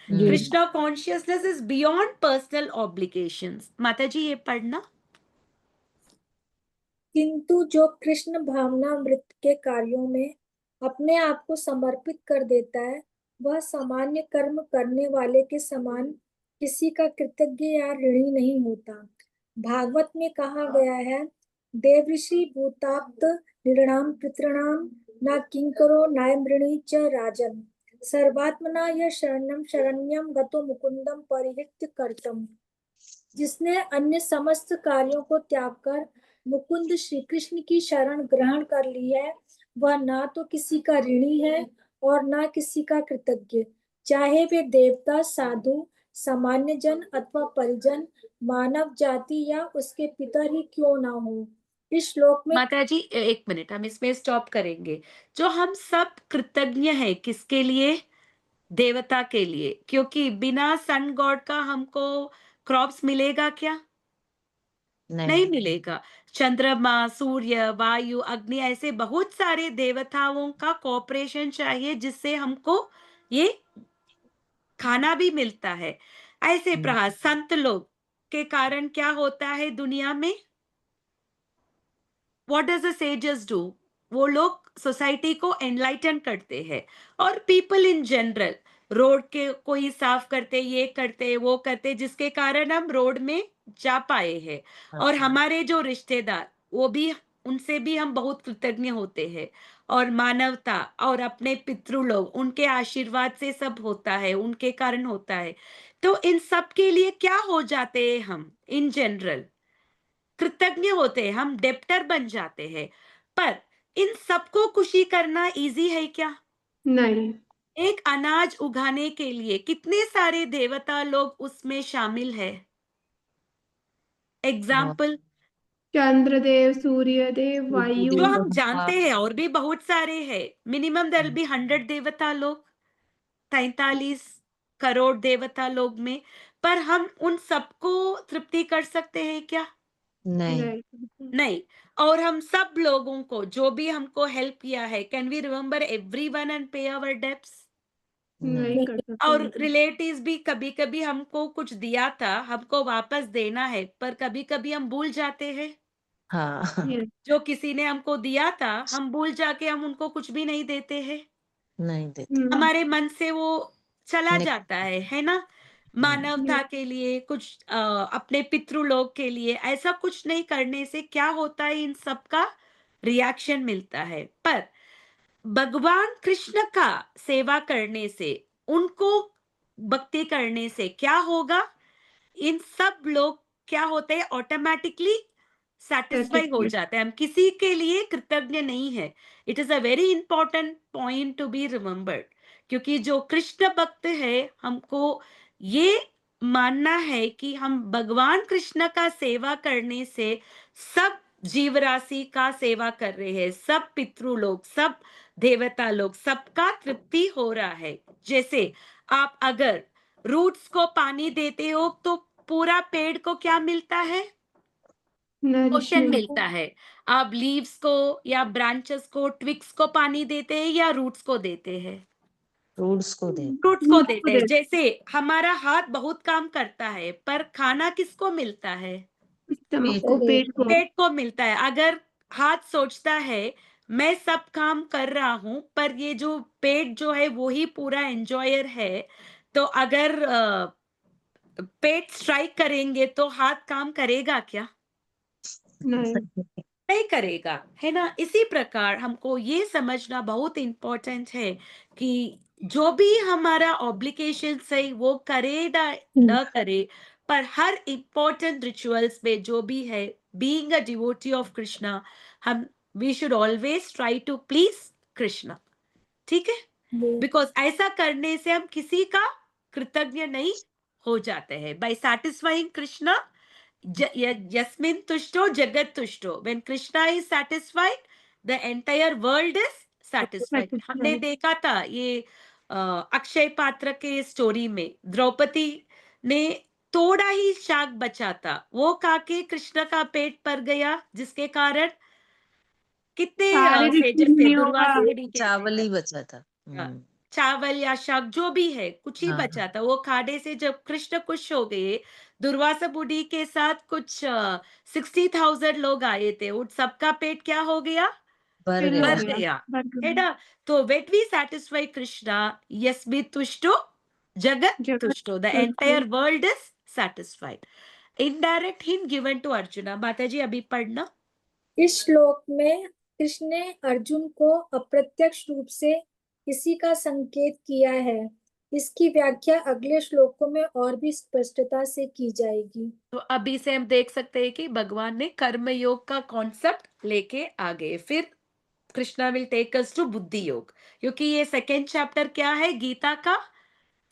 जी। Krishna consciousness is beyond personal obligations. माता जी ये पढ़ना। किंतु जो कृष्ण भावनामृत के कार्यों में अपने आप को समर्पित कर देता है, वह सामान्य कर्म करने वाले के समान किसी का कृतज्ञ या ऋणी नहीं होता। भागवत में कहा गया है, देवऋषि भूताप्त नृणाम पितॄणाम न किंकरो नायमृणी च राजन सर्वात्मना यह शरणम शरण्यम गतो मुकुंदम परिहृत्य कर्तम। जिसने अन्य समस्त कार्यों को त्याग कर मुकुंद श्री कृष्ण की शरण ग्रहण कर ली है, वह ना तो किसी का ऋणी है और ना किसी का कृतज्ञ, चाहे वे देवता, साधु, सामान्य जन अथवा परिजन, मानव जाति या उसके पितर ही क्यों ना हो। इस श्लोक में माता जी एक मिनट, हम इसमें स्टॉप करेंगे। जो हम सब कृतज्ञ हैं किसके लिए? देवता के लिए, क्योंकि बिना सन गॉड का हमको क्रॉप्स मिलेगा क्या? नहीं मिलेगा। चंद्रमा, सूर्य, वायु, अग्नि, ऐसे बहुत सारे देवताओं का कोऑपरेशन चाहिए जिससे हमको ये खाना भी मिलता है। ऐसे प्रकार संत लोग के कारण क्या होता है दुनिया में? What does the sages do? वो लोग सोसाइटी को एनलाइटन करते हैं। और पीपल इन जनरल रोड के कोई साफ करते, ये करते, वो करते, जिसके कारण हम रोड में जा पाए हैं। और हमारे जो रिश्तेदार, वो भी, उनसे भी हम बहुत कृतज्ञ होते हैं। और मानवता और अपने पितृ लोग, उनके आशीर्वाद से सब होता है, उनके कारण होता है। तो इन सब के लिए क्या हो जाते हैं हम? इन जनरल कृतज्ञ होते हैं, हम डेप्टर बन जाते हैं। पर इन सबको खुशी करना इजी है क्या? नहीं एक अनाज उगाने के लिए कितने सारे देवता लोग उसमें शामिल है? एग्जाम्पल चंद्रदेव, सूर्यदेव, वायु। जो हम जानते हैं, और भी बहुत सारे हैं। मिनिमम देयर बी 100 देवता लोग, 43 करोड़ देवता लोग में। पर हम उन सबको तृप्ति कर सकते हैं क्या? नहीं। नहीं नहीं। और हम सब लोगों को जो भी हमको हेल्प किया है, can we remember everyone and pay our debts? नहीं कर सकते और बिल्कुल। रिलेटिव्स भी कभी कभी हमको कुछ दिया था, हमको वापस देना है, पर कभी कभी हम भूल जाते हैं। हाँ। ये जो किसी ने हमको दिया था, हम भूल जाके हम उनको कुछ भी नहीं देते हैं। नहीं देते। हमारे मन से वो चला निक जाता है ना? मानवता के लिए कुछ अपने पितृलोक के लिए ऐसा कुछ नहीं करने से क्या होता है, इन सब का रिएक्शन मिलता है। पर भगवान कृष्ण का सेवा करने से, उनको भक्ति करने से क्या होगा? इन सब लोग क्या होते हैं, ऑटोमेटिकली सेटिस्फाई हो जाते हैं। हम किसी के लिए कृतज्ञ नहीं है। It is a very important point to be remembered, क्योंकि जो कृष्ण भक्त है, हमको ये मानना है कि हम भगवान कृष्ण का सेवा करने से सब जीव राशि का सेवा कर रहे हैं, सब पितृ लोग, सब देवता लोग, सबका तृप्ति हो रहा है। जैसे आप अगर रूट्स को पानी देते हो तो पूरा पेड़ को क्या मिलता है? पोषण मिलता है। आप लीव्स को या ब्रांचेस को, ट्विक्स को पानी देते हैं या रूट्स को देते हैं? फ्रूट्स को दे रूट्स को देते हैं। जैसे हमारा हाथ बहुत काम करता है, पर खाना किसको मिलता है? पेट को मिलता है। अगर हाथ सोचता है मैं सब काम कर रहा हूं, पर ये जो पेट जो है वो ही पूरा एंजॉयर है, तो अगर पेट स्ट्राइक करेंगे तो हाथ काम करेगा क्या? नहीं करेगा, है ना? इसी प्रकार हमको ये समझना बहुत इंपॉर्टेंट है कि जो भी हमारा ऑब्लिगेशन है वो करे ना न करे, पर हर इंपॉर्टेंट रिचुअल्स में जो भी है, being a devotee of Krishna, हम we should always try to please Krishna. ठीक है? ये बिकॉज ऐसा करने से हम किसी का कृतज्ञ नहीं हो जाते हैं। बाय सैटिस्फाइंग कृष्णा, यस्मिन तुष्टो जगत तुष्टो। When Krishna is satisfied, the entire world is satisfied. हमने देखा था ये अक्षय पात्र के स्टोरी में, द्रौपदी ने थोड़ा ही शाक बचा था, वो खा के कृष्ण का पेट भर गया, जिसके कारण कितने सेजस थे, दुर्वासा मुनि के चावल ही बचा था। चावल या शाक जो भी है, कुछ ही हाँ, बचा था। वो खाने से जब कृष्ण खुश हो गए, दुर्वासा मुनि के साथ कुछ 60,000 लोग आए थे, उन सबका पेट क्या हो गया? भर भर गया। गया, है ना? तो when we satisfy Krishna, यस्मिन् तुष्टो जगत तुष्टो, the entire world is satisfied. Indirect hint given to Arjuna. माताजी अभी पढ़ना। इस श्लोक में कृष्ण ने अर्जुन को अप्रत्यक्ष रूप से इसी का संकेत किया है। इसकी व्याख्या अगले श्लोकों में और भी स्पष्टता से की जाएगी। तो अभी से हम देख सकते हैं कि भगवान ने कर्म योग का कॉन्सेप्ट लेके आ गए। फिर Krishna will take us to buddhi yoga, क्योंकि ये सेकेंड चैप्टर क्या है? गीता का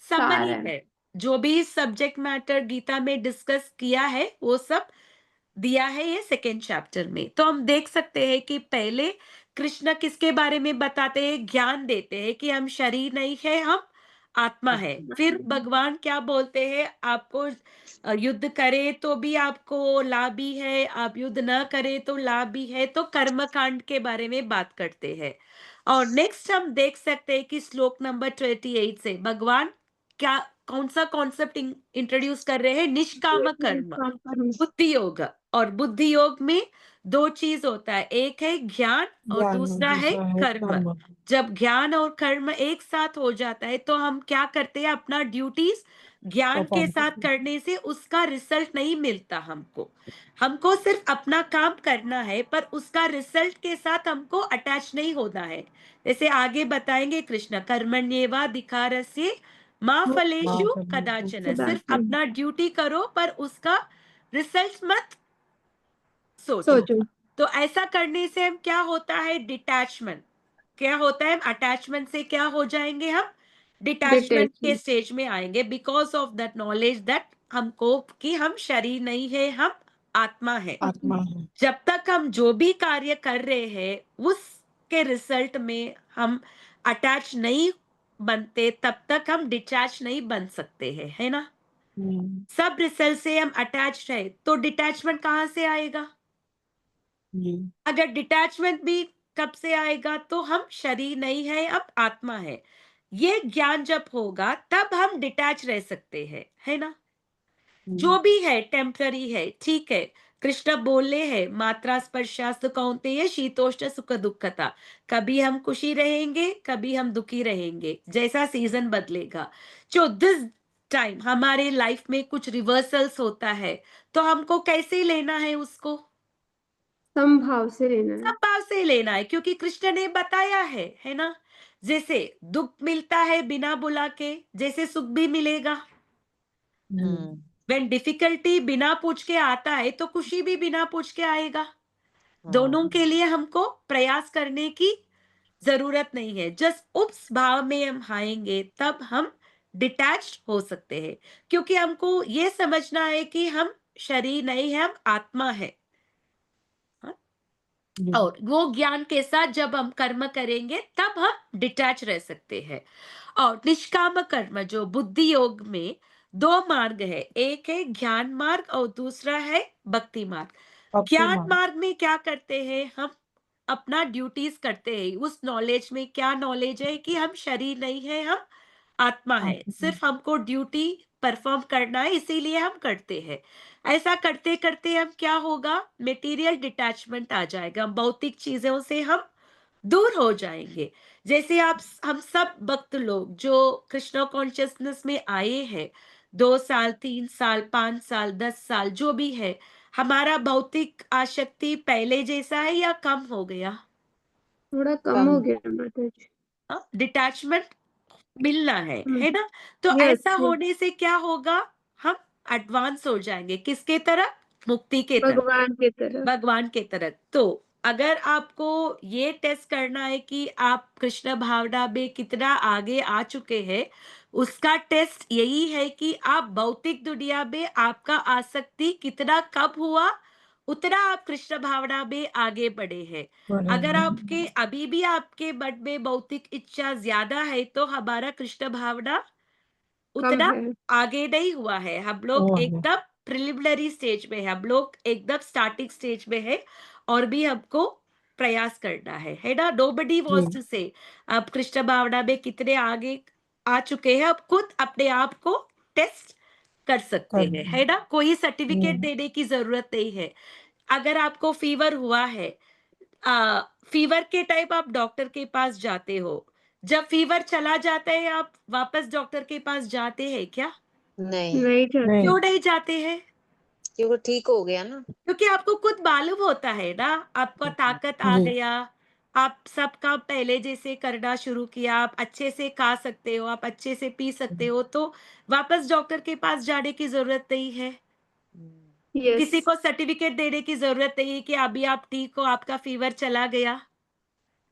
समरी है। जो भी सब्जेक्ट मैटर गीता में डिस्कस किया है वो सब दिया है ये सेकेंड चैप्टर में। तो हम देख सकते हैं कि पहले कृष्ण किसके बारे में बताते हैं? ज्ञान देते हैं कि हम शरीर नहीं है, हम आत्मा है। फिर भगवान क्या बोलते हैं? आपको युद्ध करे तो भी आपको लाभ ही है, आप युद्ध न करे तो लाभ भी है। तो कर्म कांड के बारे में बात करते हैं। और नेक्स्ट हम देख सकते हैं कि श्लोक नंबर 28 से भगवान क्या, कौन सा कॉन्सेप्ट इंट्रोड्यूस कर रहे हैं? निष्काम कर्म, बुद्धि योग। और बुद्धि योग में दो चीज होता है, एक है ज्ञान और ज्ञान, दूसरा है दूसरा है कर्म। कर्म। जब ज्ञान और कर्म एक साथ हो जाता है तो हम क्या करते हैं? अपना ड्यूटीज ज्ञान के परफॉर्म साथ करने से उसका रिजल्ट नहीं मिलता हमको। हमको सिर्फ अपना काम करना है, पर उसका रिजल्ट के साथ हमको अटैच नहीं होना है। जैसे आगे बताएंगे कृष्ण, कर्मण्येवाधिकारस्य मा फलेषु कदाचन। सिर्फ अपना ड्यूटी करो, पर उसका रिजल्ट मत सोचो। तो ऐसा करने से हम क्या होता है? डिटैचमेंट। क्या होता है? अटैचमेंट से क्या हो जाएंगे हम? डिटैचमेंट के स्टेज में आएंगे, because of that knowledge that हमको कि हम शरीर नहीं है, हम आत्मा है। आत्मा है। जब तक हम जो भी कार्य कर रहे हैं उसके रिजल्ट में हम अटैच नहीं बनते, तब तक हम डिटैच नहीं बन सकते हैं, है ना? हम्म, सब रिजल्ट से हम अटैच रहे तो डिटैचमेंट कहाँ से आएगा? हम्म, अगर डिटैचमेंट भी कब से आएगा? तो हम शरीर नहीं है, अब आत्मा है। ये ज्ञान जब होगा तब हम डिटैच रह सकते हैं, है ना? जो भी है टेम्पररी है, ठीक है। कृष्ण बोले हैं मात्रा स्पर्शास्तु कौन्तेय शीतोष्ण सुख दुखता। कभी हम खुशी रहेंगे, कभी हम दुखी रहेंगे, जैसा सीजन बदलेगा। जो दिस टाइम हमारे लाइफ में कुछ रिवर्सल्स होता है, तो हमको कैसे लेना है उसको? समभाव से लेना है। भाव से लेना है, क्योंकि कृष्ण ने बताया है ना? जैसे दुख मिलता है बिना बुला के, जैसे सुख भी मिलेगा। हम्म व्हेन डिफिकल्टी बिना पूछ के आता है, तो खुशी भी बिना पूछ के आएगा। दोनों हाँ के लिए हमको प्रयास करने की जरूरत नहीं है। जस्ट उस भाव में हम आएंगे, तब हम डिटैच हो सकते हैं। क्योंकि हमको ये समझना है कि हम शरीर नहीं है, हम आत्मा है। हाँ? जी। और वो ज्ञान के साथ जब हम कर्म करेंगे, तब हम डिटैच रह सकते हैं। और निष्काम कर्म जो बुद्धि योग में दो मार्ग है, एक है ज्ञान मार्ग और दूसरा है भक्ति मार्ग। ज्ञान ऑप्टिमम। मार्ग में क्या करते हैं हम? अपना ड्यूटीज करते हैं। उस नॉलेज में क्या नॉलेज है कि हम शरीर नहीं है, हम आत्मा है। ऑप्टिमम। सिर्फ हमको ड्यूटी परफॉर्म करना है, इसीलिए हम करते हैं। ऐसा करते करते हम क्या होगा, मटेरियल डिटैचमेंट आ जाएगा, भौतिक चीजों से हम दूर हो जाएंगे। जैसे आप हम सब भक्त लोग जो कृष्ण कॉन्शियसनेस में आए हैं, 2 साल 3 साल 5 साल 10 साल जो भी है, हमारा भौतिक आसक्ति पहले जैसा है या कम हो गया? थोड़ा कम कम। हो गया माता जी। डिटैचमेंट मिलना है ना? तो यस ऐसा यस। होने से क्या होगा, हम एडवांस हो जाएंगे किसके तरफ? मुक्ति के तरफ, भगवान की तरफ। भगवान के तरफ। तो अगर आपको ये टेस्ट करना है कि आप कृष्ण भावना में कितना आगे आ चुके हैं, उसका टेस्ट यही है कि आप भौतिक दुनिया में आपका आसक्ति कितना कम हुआ, उतना आप कृष्ण भावना में आगे बढ़े हैं। अगर आपके अभी भी आपके मन में भौतिक इच्छा ज्यादा है, तो हमारा कृष्ण भावना कम उतना है। आगे नहीं हुआ है। हम लोग ओ है। एकदम प्रिलिमिनरी स्टेज में है, हम लोग एकदम स्टार्टिंग स्टेज में है। और भी हमको प्रयास करना है ना? Nobody wants ji. टू से आप कृष्ण भावना में कितने आगे आ चुके हैं, आप खुद अपने आप को टेस्ट कर सकते कर। हैं, है ना? कोई सर्टिफिकेट हम्म। देने की जरूरत नहीं है। अगर आपको फीवर हुआ है, आ, फीवर के टाइम आप डॉक्टर के पास जाते हो, जब फीवर चला जाता है आप वापस डॉक्टर के पास जाते हैं क्या? नहीं, नहीं जाते। क्यों नहीं। नहीं जाते हैं? क्योंकि ठीक हो गया ना। क्योंकि आपको खुद मालूम होता है ना, आपका ताकत आ जी। गया। आप सब काम पहले जैसे करना शुरू किया, आप अच्छे से खा सकते हो, आप अच्छे से पी सकते हो, तो वापस डॉक्टर के पास जाने की जरूरत नहीं है। हम्म, यस किसी को सर्टिफिकेट देने की जरूरत नहीं है कि अभी आप ठीक हो, आपका फीवर चला गया,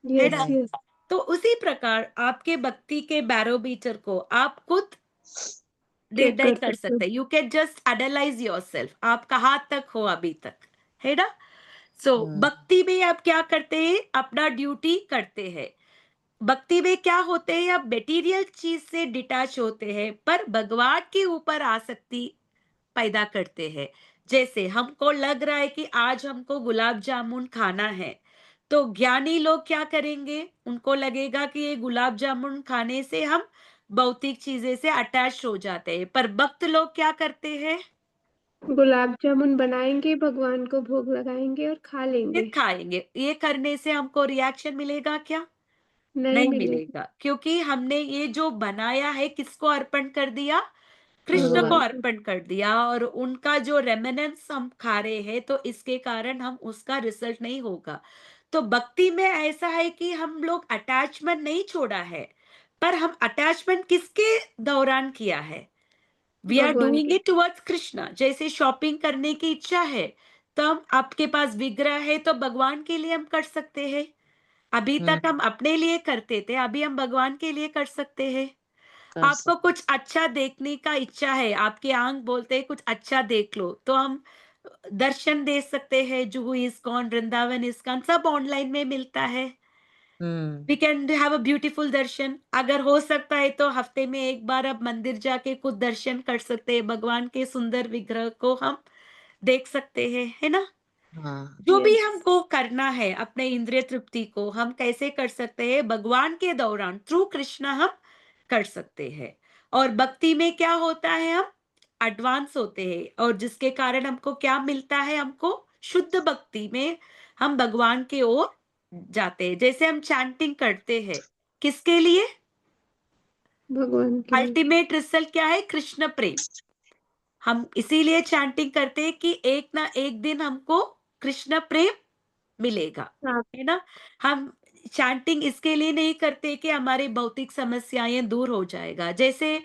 है यस ना? नहीं। यस। तो उसी प्रकार आपके भक्ति के बैरोमीटर को आप खुद चेक निर्णय कर कर सकते हो। सकते हैं। You can just analyse yourself, आप कहाँ तक हो अभी तक, है ना? सो हम्म भक्ति में आप क्या करते हैं? अपना ड्यूटी करते हैं। भक्ति में क्या होते हैं? आप मटेरियल चीज से डिटैच होते हैं, पर भगवान के ऊपर आसक्ति पैदा करते हैं। जैसे हमको लग रहा है कि आज हमको गुलाब जामुन खाना है, तो ज्ञानी लोग क्या करेंगे? उनको लगेगा कि ये गुलाब जामुन खाने से हम भौतिक चीजें से अटैच हो जाते हैं। पर भक्त लोग क्या करते हैं? गुलाब जामुन बनाएंगे, भगवान को भोग लगाएंगे और खा फिर लेंगे। खाएंगे। ये करने से हमको रिएक्शन मिलेगा क्या? नहीं नहीं मिलेगा। मिलेगा, क्योंकि हमने ये जो बनाया है किसको अर्पण कर दिया? कृष्ण को भगवान भगवान। को। अर्पण कर दिया। और उनका जो रेमिनेंस हम खा रहे हैं, तो इसके कारण हम उसका रिजल्ट नहीं होगा। तो भक्ति में ऐसा है कि हम लोग अटैचमेंट नहीं छोड़ा है, पर हम अटैचमेंट किसके दौरान किया है? वी आर भगवान डूइंग के। It towards Krishna. जैसे शॉपिंग करने की इच्छा है, तो हम आपके पास विग्रह है, तो भगवान के लिए हम कर सकते हैं। अभी तक हम्म हम अपने लिए करते थे, अभी हम भगवान के लिए कर सकते हैं। कर आपको सकते। कुछ अच्छा देखने का इच्छा है, आपके आंख बोलते हैं कुछ अच्छा देख लो, तो हम दर्शन दे सकते हैं। जुहू इस्कॉन, वृंदावन इस्कॉन सब ऑनलाइन में मिलता है। Hmm we can have a beautiful darshan. अगर हो सकता है तो हफ्ते में एक बार आप मंदिर जाके कुछ दर्शन कर सकते हैं, भगवान के सुंदर विग्रह को हम देख सकते हैं, है ना? हाँ जो भी यस। हमको करना है अपने इंद्रिय तृप्ति को, हम कैसे कर सकते हैं? भगवान के दौरान थ्रू कृष्णा हम कर सकते हैं। और भक्ति में क्या होता है? हम एडवांस होते हैं और जिसके कारण हमको क्या मिलता है, हमको शुद्ध भक्ति में हम भगवान की ओर जाते हैं। जैसे हम चैंटिंग करते हैं, किसके लिए? भगवान के लिए। अल्टीमेट रिजल्ट क्या है? कृष्ण प्रेम। हम इसीलिए चैंटिंग करते हैं कि एक ना एक दिन हमको कृष्ण प्रेम मिलेगा, आप है ना? हम चैंटिंग इसके लिए नहीं करते कि हमारी भौतिक समस्याएं दूर हो जाएगा। जैसे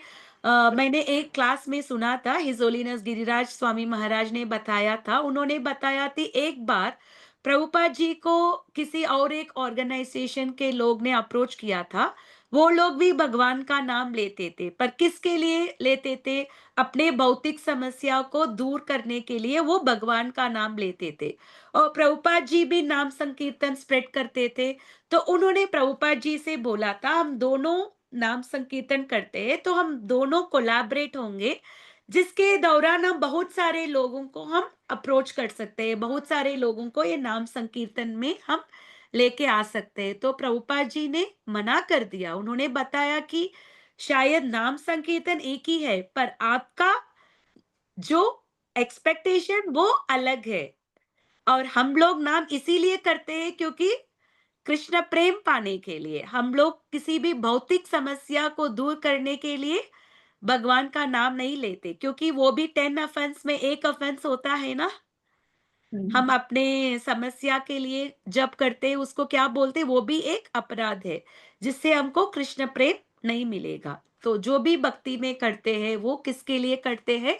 मैंने एक क्लास में सुना था, हिज होलीनेस गिरिराज स्वामी महाराज ने बताया था। उन्होंने बताया थी एक बार प्रभुपाद जी को किसी और एक ऑर्गेनाइजेशन के लोग ने अप्रोच किया था। वो लोग भी भगवान का नाम लेते थे, पर किसके लिए लेते थे? अपने भौतिक समस्या को दूर करने के लिए वो भगवान का नाम लेते थे। और प्रभुपाद जी भी नाम संकीर्तन स्प्रेड करते थे। तो उन्होंने प्रभुपाद जी से बोला था, हम दोनों नाम संकीर्तन करते हैं तो हम दोनों कोलैबोरेट होंगे, जिसके दौरान हम बहुत सारे लोगों को हम अप्रोच कर सकते हैं, बहुत सारे लोगों को ये नाम संकीर्तन में हम लेके आ सकते हैं। तो प्रभुपाद जी ने मना कर दिया। उन्होंने बताया कि शायद नाम संकीर्तन एक ही है, पर आपका जो एक्सपेक्टेशन वो अलग है। और हम लोग नाम इसीलिए करते हैं क्योंकि कृष्ण प्रेम पाने के लिए। हम लोग किसी भी भौतिक समस्या को दूर करने के लिए भगवान का नाम नहीं लेते, क्योंकि वो भी 10 ऑफेंस में एक ऑफेंस होता है ना। हम अपने समस्या के लिए जब करते हैं उसको क्या बोलते हैं, वो भी एक अपराध है, जिससे हमको कृष्ण प्रेम नहीं मिलेगा। तो जो भी भक्ति में करते हैं वो किसके लिए करते हैं?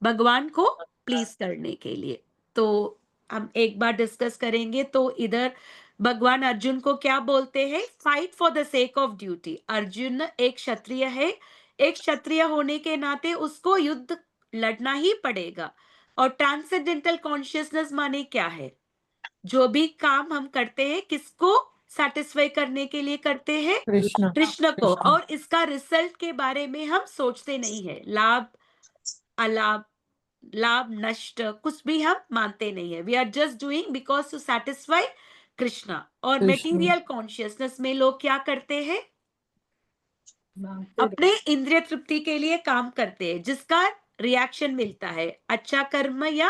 भगवान को प्लीज करने के लिए। तो हम एक बार डिस्कस करेंगे। तो इधर भगवान अर्जुन को क्या बोलते हैं? Fight for the sake of duty. Arjun एक क्षत्रिय है, एक क्षत्रिय होने के नाते उसको युद्ध लड़ना ही पड़ेगा। और ट्रांसेंडेंटल कॉन्शियसनेस माने क्या है? जो भी काम हम करते हैं किसको सेटिस्फाई करने के लिए करते हैं? कृष्ण कृष्ण को। कृष्ण और इसका रिजल्ट के बारे में हम सोचते नहीं है, लाभ अलाभ, लाभ नष्ट, कुछ भी हम मानते नहीं है। We are just doing because to satisfy Krishna. और कृष्ण मेटीरियल कॉन्शियसनेस में लोग क्या करते हैं? अपने इंद्रिय तृप्ति के लिए काम करते हैं, जिसका रिएक्शन मिलता है, अच्छा कर्म या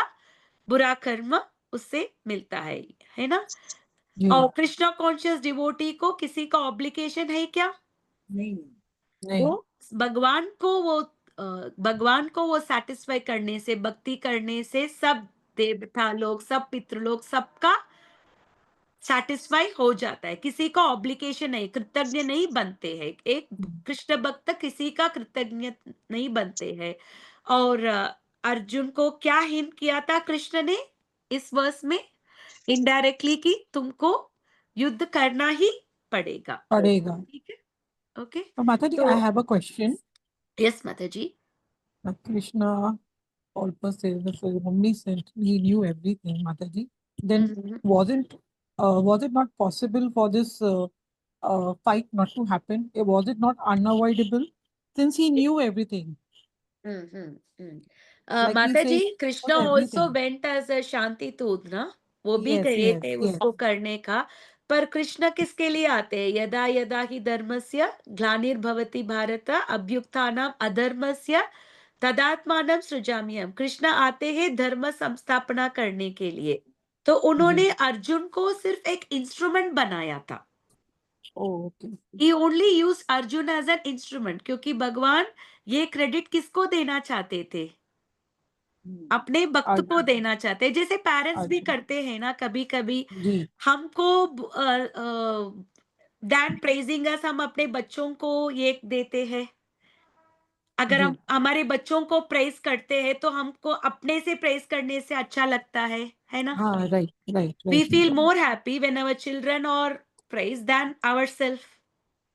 बुरा कर्म उससे मिलता है ना? जी और कृष्णा कॉन्शियस डिवोटी को किसी का ऑब्लिगेशन है क्या? नहीं वो भगवान को वो सेटिस्फाई करने से, भक्ति करने से सब देवता लोग, सब पितृ लोग, सबका सेटिस्फाई हो जाता है। किसी का ऑब्लिगेशन नहीं, कृतज्ञ नहीं बनते हैं। एक कृष्ण भक्त किसी का कृतज्ञ नहीं बनते हैं। और अर्जुन को क्या हिंट किया था कृष्ण ने इस वर्ष में? इनडायरेक्टली कि तुमको युद्ध करना ही पड़ेगा। पड़ेगा। ठीक है, ओके। माता जी, तो I have a question. Yes माता जी। Krishna also says that so omniscient, he knew everything, Mataji. Then hmm, was it not possible for this fight not to happen? Was it not unavoidable since he knew everything? Hmm, hmm, hmm. Like he Mata ji, says, Krishna knows also everything. Went as a shanti doot ना, वो भी Yes, गए yes, थे yes. उसको करने का। पर कृष्ण किसके लिए आते हैं? यदा यदा ही धर्मस्य ग्लानिर्भवति भारत अभ्युत्थानम अधर्मस्य तदात्मानं सृजाम्यहम्। कृष्ण आते हैं धर्म संस्थापना करने के लिए। तो उन्होंने अर्जुन को सिर्फ एक इंस्ट्रूमेंट बनाया था। Oh, okay. He only used Arjun as an instrument, क्योंकि भगवान ये क्रेडिट किसको देना चाहते थे? अपने भक्त को Arjun, देना चाहते हैं। जैसे पेरेंट्स भी Arjun. करते हैं ना, कभी कभी जी हमको दैन प्रेजिंग अस, हम अपने बच्चों को ये देते हैं। अगर जी हम हमारे बच्चों को प्रेज करते हैं तो हमको अपने से प्रेज करने से अच्छा लगता है ना? हाँ, right, right, We right, feel Mataji. more happy when our children are praised than ourselves.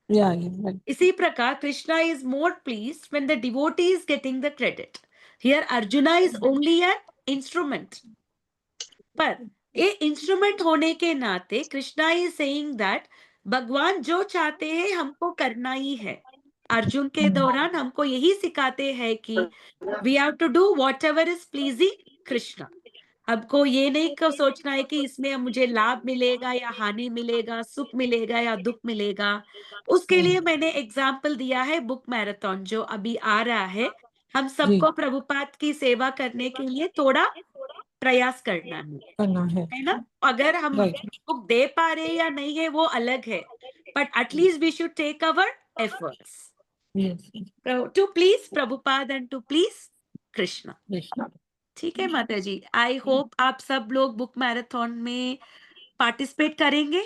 Yeah, yeah, right. इसी प्रकार Krishna is more pleased when the devotee is getting the credit. Here Arjuna is only an instrument. पर ये instrument होने के नाते Krishna is saying that भगवान जो चाहते हैं हमको करना ही है। अर्जुन के दौरान हमको यही सिखाते हैं कि we have to do whatever is pleasing Krishna. हमको ये नहीं सोचना है कि इसमें मुझे लाभ मिलेगा या हानि मिलेगा, सुख मिलेगा या दुख मिलेगा। उसके लिए मैंने एग्जाम्पल दिया है बुक मैराथन जो अभी आ रहा है, हम सबको प्रभुपाद की सेवा करने के लिए थोड़ा प्रयास करना करना है ना? अगर हम Right. बुक दे पा रहे या नहीं है वो अलग है, but at least we should take our efforts Yes. To please Prabhupada and to please Krishna. Krishna. ठीक है माता जी, आई होप आप सब लोग बुक मैराथन में पार्टिसिपेट करेंगे।